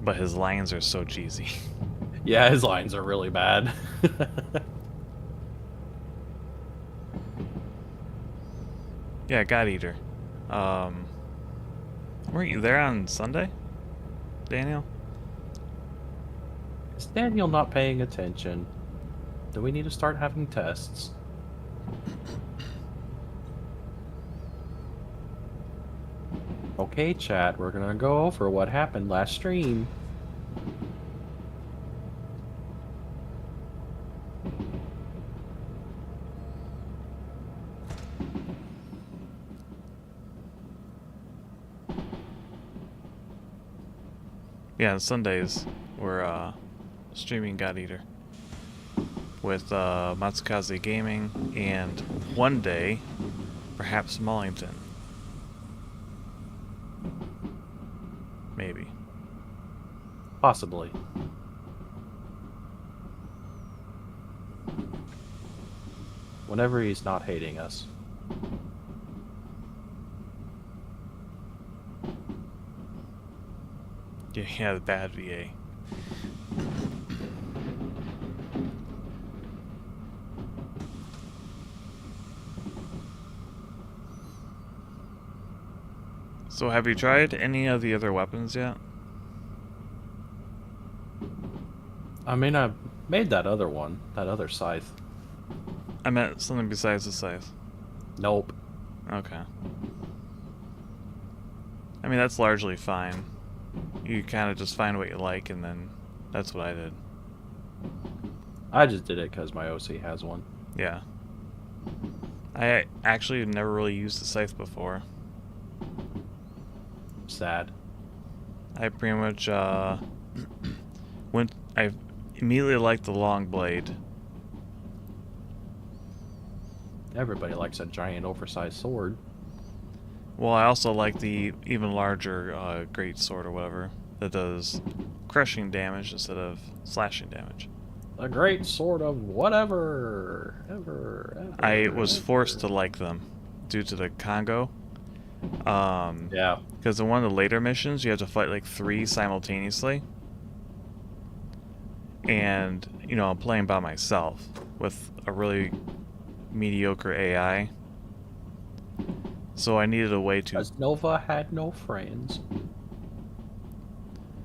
But his lines are so cheesy. Yeah, his lines are really bad. Yeah, God Eater. Weren't you there on Sunday, Daniel? Is Daniel not paying attention? Do we need to start having tests? Okay, chat, we're gonna go over what happened last stream. Yeah, on Sundays we're streaming God Eater with Matsukaze Gaming and one day, perhaps Mullington. Maybe. Possibly. Whenever he's not hating us. Yeah, the bad VA. So have you tried any of the other weapons yet? I mean, I made that other one, that other scythe. I meant something besides the scythe. Nope. Okay. I mean, that's largely fine. You kind of just find what you like, and then that's what I did. I just did it because my OC has one. Yeah. I actually never really used the scythe before. Sad. I pretty much, I immediately liked the long blade. Everybody likes a giant oversized sword. Well, I also like the even larger great sword or whatever that does crushing damage instead of slashing damage. The great sword of whatever. Ever. I was forced to like them due to the Congo. Yeah. Because in one of the later missions, you have to fight like 3 simultaneously. And, you know, I'm playing by myself with a really mediocre AI. So I needed a way to... Because Nova had no friends.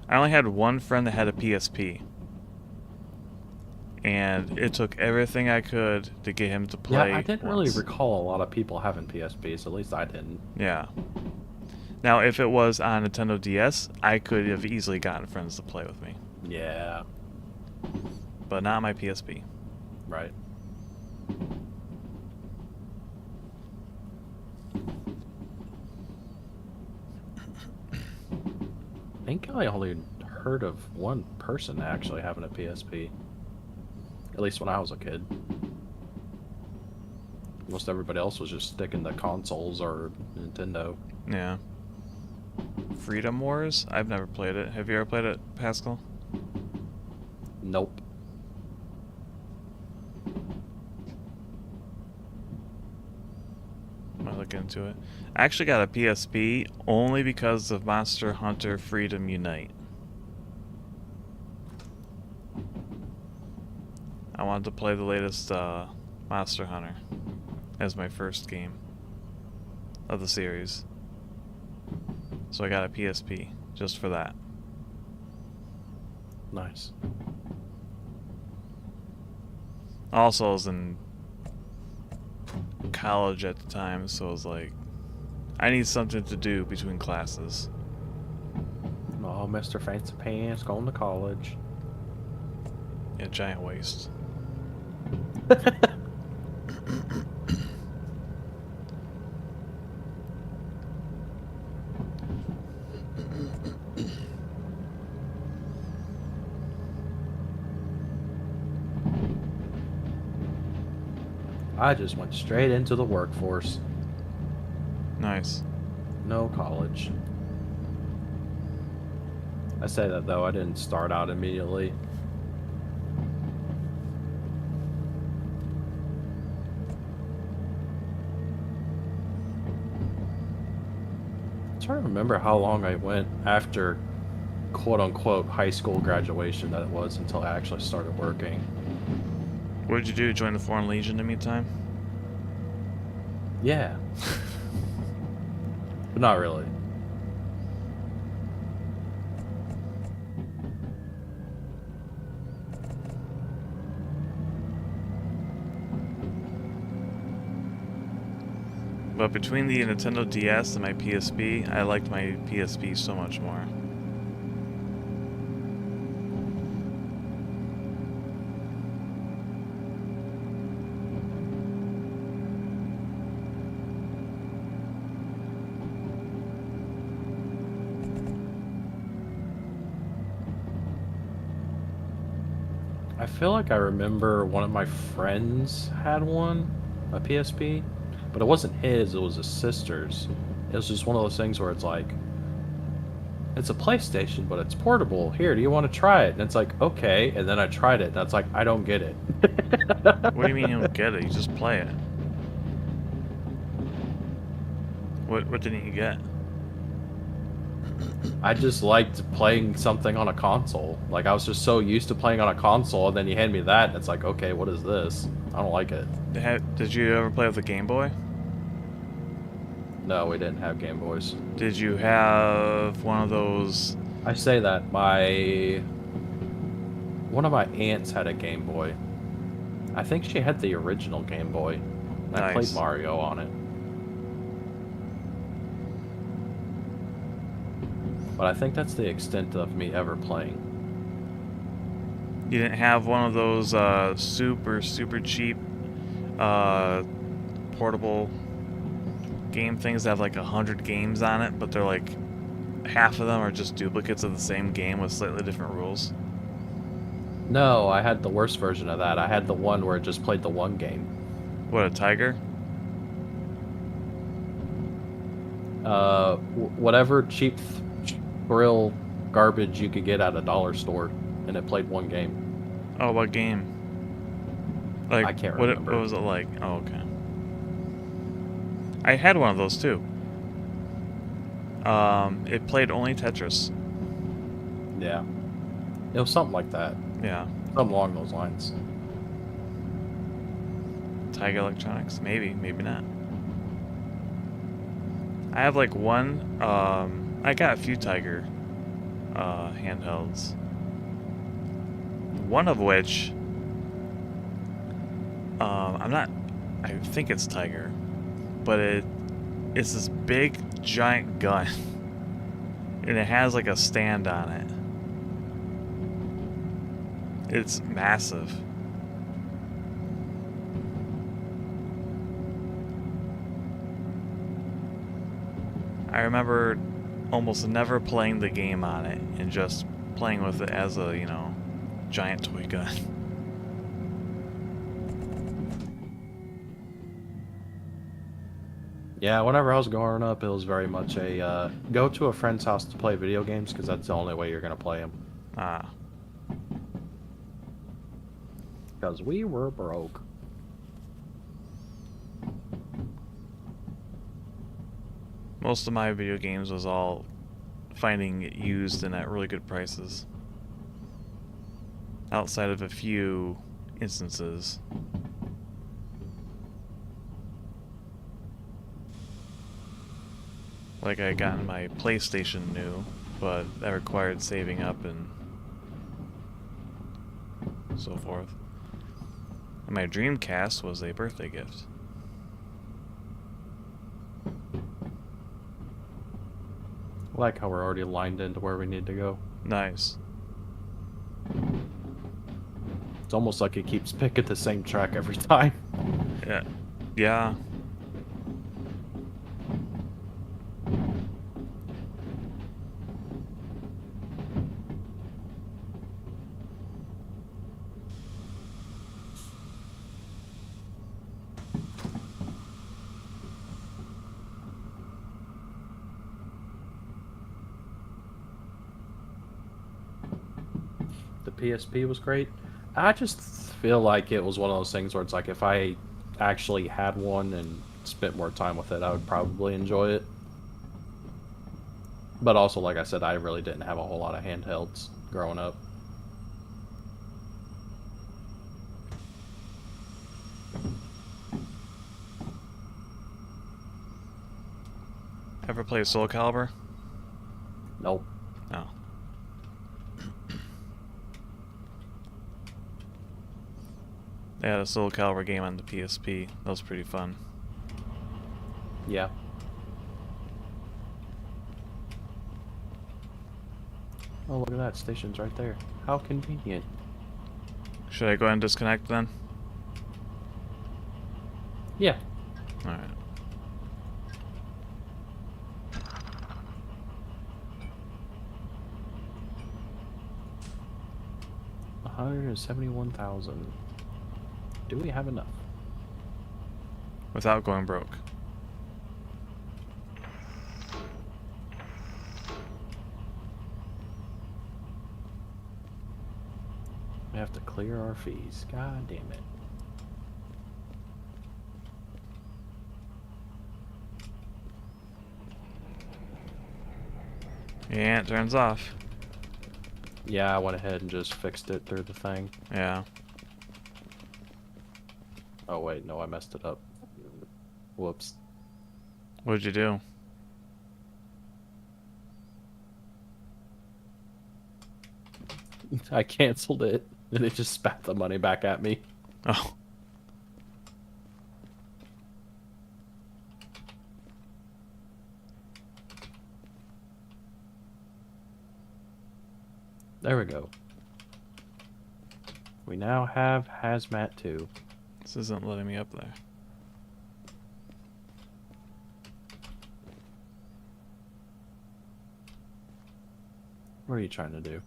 I only had one friend that had a PSP, and it took everything I could to get him to Yeah, I play didn't really once. recall a lot of people having PSPs. At least I didn't. Yeah. Now, if it was on Nintendo DS, I could have easily gotten friends to play with me, Yeah, but not my PSP. right. I think I only heard of one person actually having a PSP. At least when I was a kid. Most everybody else was just sticking to consoles or Nintendo. Yeah. Freedom Wars? I've never played it. Have you ever played it, Pascal? Nope. I might look into it. I actually got a PSP only because of Monster Hunter Freedom Unite. I wanted to play the latest Monster Hunter as my first game of the series. So I got a PSP just for that. Nice. Also, I was in college at the time, so I was like, I need something to do between classes. Oh, Mr. Fancy Pants going to college. Yeah, giant waste. I just went straight into the workforce. Nice. No college. I say that though, I didn't start out immediately. I'm trying to remember how long I went after quote unquote high school graduation that it was until I actually started working. What did you do? Join the Foreign Legion in the meantime? Yeah. But not really. But between the Nintendo DS and my PSP, I liked my PSP so much more. I feel like I remember one of my friends had one, a PSP, but it wasn't his, it was his sister's. It was just one of those things where it's like, it's a PlayStation, but it's portable. Here, do you want to try it? And it's like, okay. And then I tried it, and it's like, I don't get it. What do you mean you don't get it? You just play it. What didn't you get? I just liked playing something on a console. Like, I was just so used to playing on a console, and then you hand me that, and it's like, okay, what is this? I don't like it. Did you ever play with the Game Boy? No, we didn't have Game Boys. Did you have one of those? I say that one of my aunts had a Game Boy. I think she had the original Game Boy. And I played Nice. Mario on it. But I think that's the extent of me ever playing. You didn't have one of those super cheap portable game things that have like 100 games on it, but they're like half of them are just duplicates of the same game with slightly different rules? No, I had the worst version of that. I had the one where it just played the one game. What, a Tiger? Whatever cheap thrill garbage you could get at a dollar store, and it played one game. Oh, what game? Like, I can't what remember. was it like? Oh, okay. I had one of those too. It played only Tetris. Yeah. It was something like that. Yeah. Something along those lines. Tiger Electronics? Maybe, maybe not. I have like one, I got a few Tiger handhelds. One of which, I'm not. I think it's Tiger, but it's this big giant gun, and it has like a stand on it. It's massive. I remember almost never playing the game on it and just playing with it as a, giant toy gun. Yeah, whenever I was growing up, it was very much a go to a friend's house to play video games because that's the only way you're gonna play them. Ah. Because we were broke. Most of my video games was all finding it used and at really good prices. Outside of a few instances. Like I got my PlayStation new, but that required saving up and so forth. And my Dreamcast was a birthday gift. I like how we're already lined into where we need to go. Nice. It's almost like it keeps picking the same track every time. Yeah. Yeah. The PSP was great. I just feel like it was one of those things where it's like if I actually had one and spent more time with it, I would probably enjoy it. But also, like I said, I really didn't have a whole lot of handhelds growing up. Ever play Soul Calibur? Nope. No. They had a Soul Calibur game on the PSP. That was pretty fun. Yeah. Oh, look at that. Station's right there. How convenient. Should I go ahead and disconnect then? Yeah. Alright. $171,000. Do we have enough? Without going broke. We have to clear our fees. God damn it. Yeah, it turns off. Yeah, I went ahead and just fixed it through the thing. Yeah. Oh, wait, no, I messed it up. Whoops. What'd you do? I canceled it, and it just spat the money back at me. Oh. There we go. We now have Hazmat 2. This isn't letting me up there. What are you trying to do?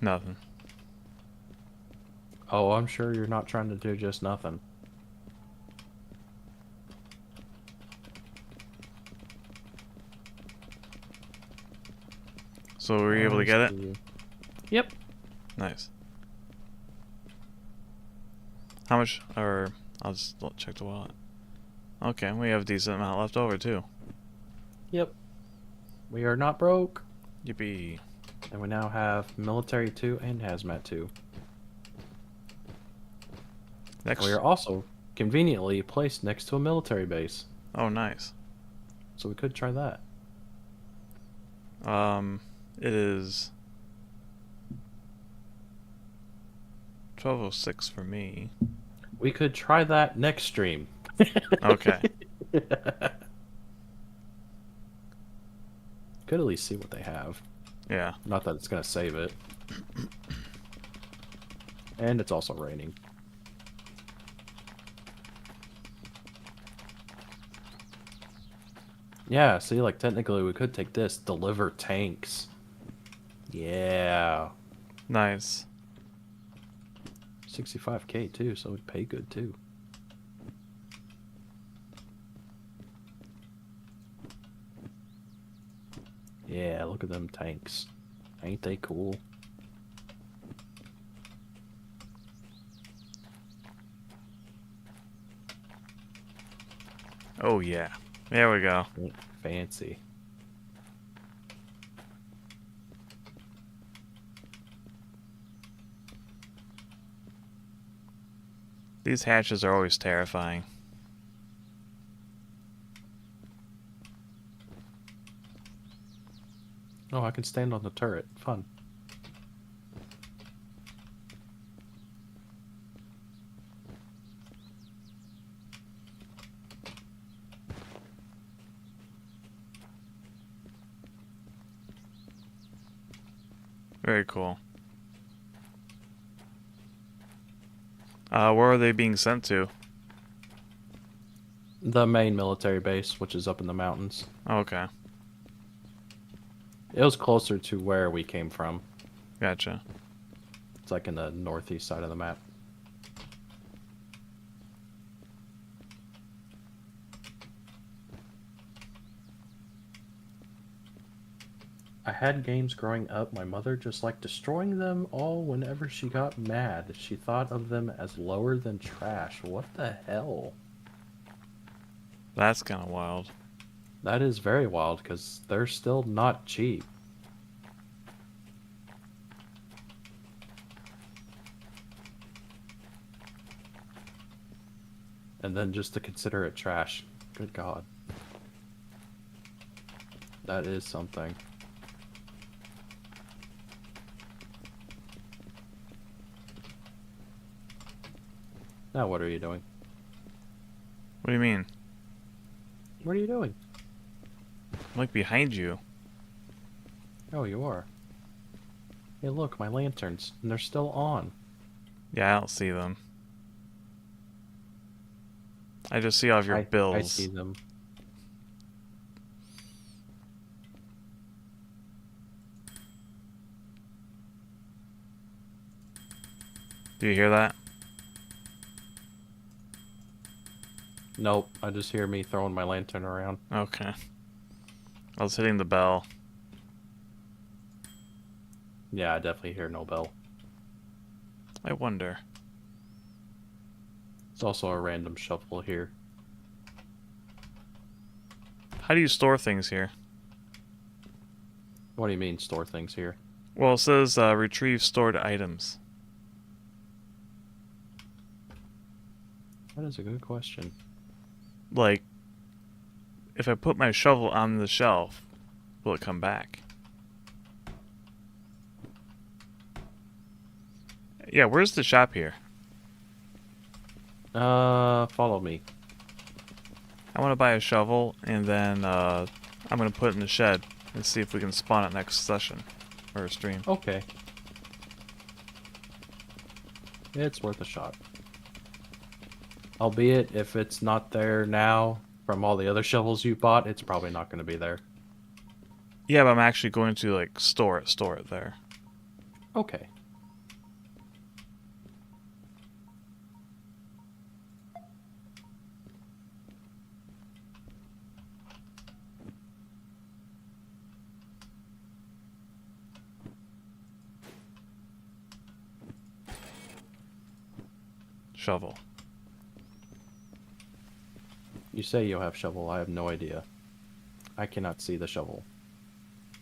Nothing. Oh, I'm sure you're not trying to do just nothing. So were you able to get it? Yep. Nice. How much? Or I'll just check the wallet. Okay, we have a decent amount left over too. Yep. We are not broke. Yippee. And we now have Military 2 and Hazmat 2. Next. We are also conveniently placed next to a military base. Oh, nice. So we could try that. It is 12:06 for me. We could try that next stream. Okay. Could at least see what they have. Yeah. Not that it's gonna save it. And it's also raining. Yeah, see, like, technically we could take this. Deliver tanks. Yeah. Nice. 65K too, so it'd pay good too. Yeah, look at them tanks. Ain't they cool? Oh yeah. There we go. Fancy. These hatches are always terrifying. Oh, I can stand on the turret. Fun. Very cool. Where are they being sent to? The main military base, which is up in the mountains. Okay. It was closer to where we came from. Gotcha. It's like in the northeast side of the map. I had games growing up. My mother just liked destroying them all whenever she got mad. She thought of them as lower than trash. What the hell? That's kind of wild. That is very wild because they're still not cheap. And then just to consider it trash. Good God. That is something. Now what are you doing? What do you mean? What are you doing? I'm like behind you. Oh, you are. Hey, look, my lanterns. And they're still on. Yeah, I don't see them. I just see all of your bills. I see them. Do you hear that? Nope, I just hear me throwing my lantern around. Okay. I was hitting the bell. Yeah, I definitely hear no bell. I wonder. It's also a random shuffle here. How do you store things here? What do you mean, store things here? Well, it says retrieve stored items. That is a good question. Like, if I put my shovel on the shelf, will it come back? Yeah, where's the shop here? Follow me. I want to buy a shovel, and then I'm going to put it in the shed and see if we can spawn it next session or stream. Okay. It's worth a shot. Albeit, if it's not there now, from all the other shovels you bought, it's probably not going to be there. Yeah, but I'm actually going to, like, store it there. Okay. Shovel. You say you'll have shovel. I have no idea. I cannot see the shovel.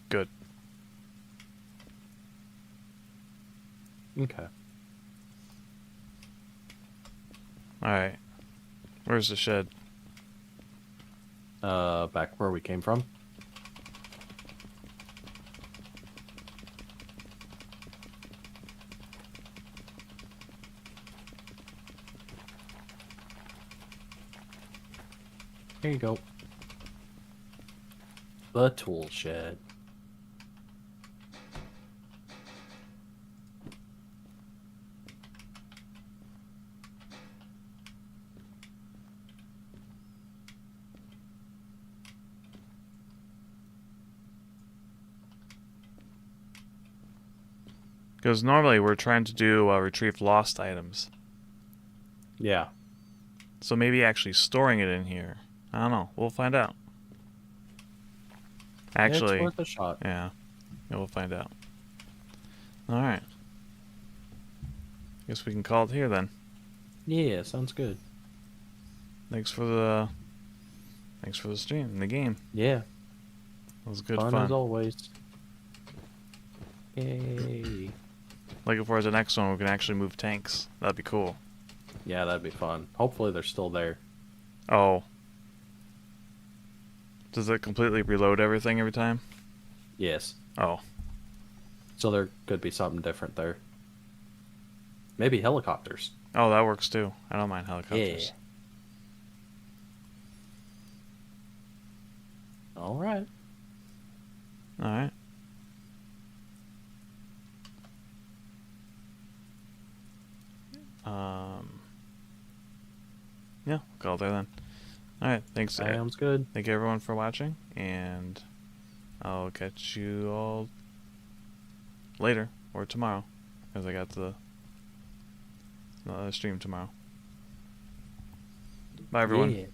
Good. Okay. Alright. Where's the shed? Back where we came from. Here you go. The tool shed. Because normally we're trying to do retrieve lost items. Yeah. So maybe actually storing it in here. I don't know. We'll find out. Actually, it's worth a shot. yeah, we'll find out. All right. Guess we can call it here then. Yeah, sounds good. Thanks for the stream and the game. Yeah. It was good Fun fun. as always. Yay. Looking forward to the next one. We can actually move tanks. That'd be cool. Yeah, that'd be fun. Hopefully they're still there. Oh. Does it completely reload everything every time? Yes. Oh. So there could be something different there. Maybe helicopters. Oh, that works too. I don't mind helicopters. Yeah. All right. All right. Yeah, we'll call it there then. All right, thanks. Sounds good. Thank you everyone for watching, and I'll catch you all later or tomorrow, because I got the stream tomorrow. Bye, everyone. Yeah.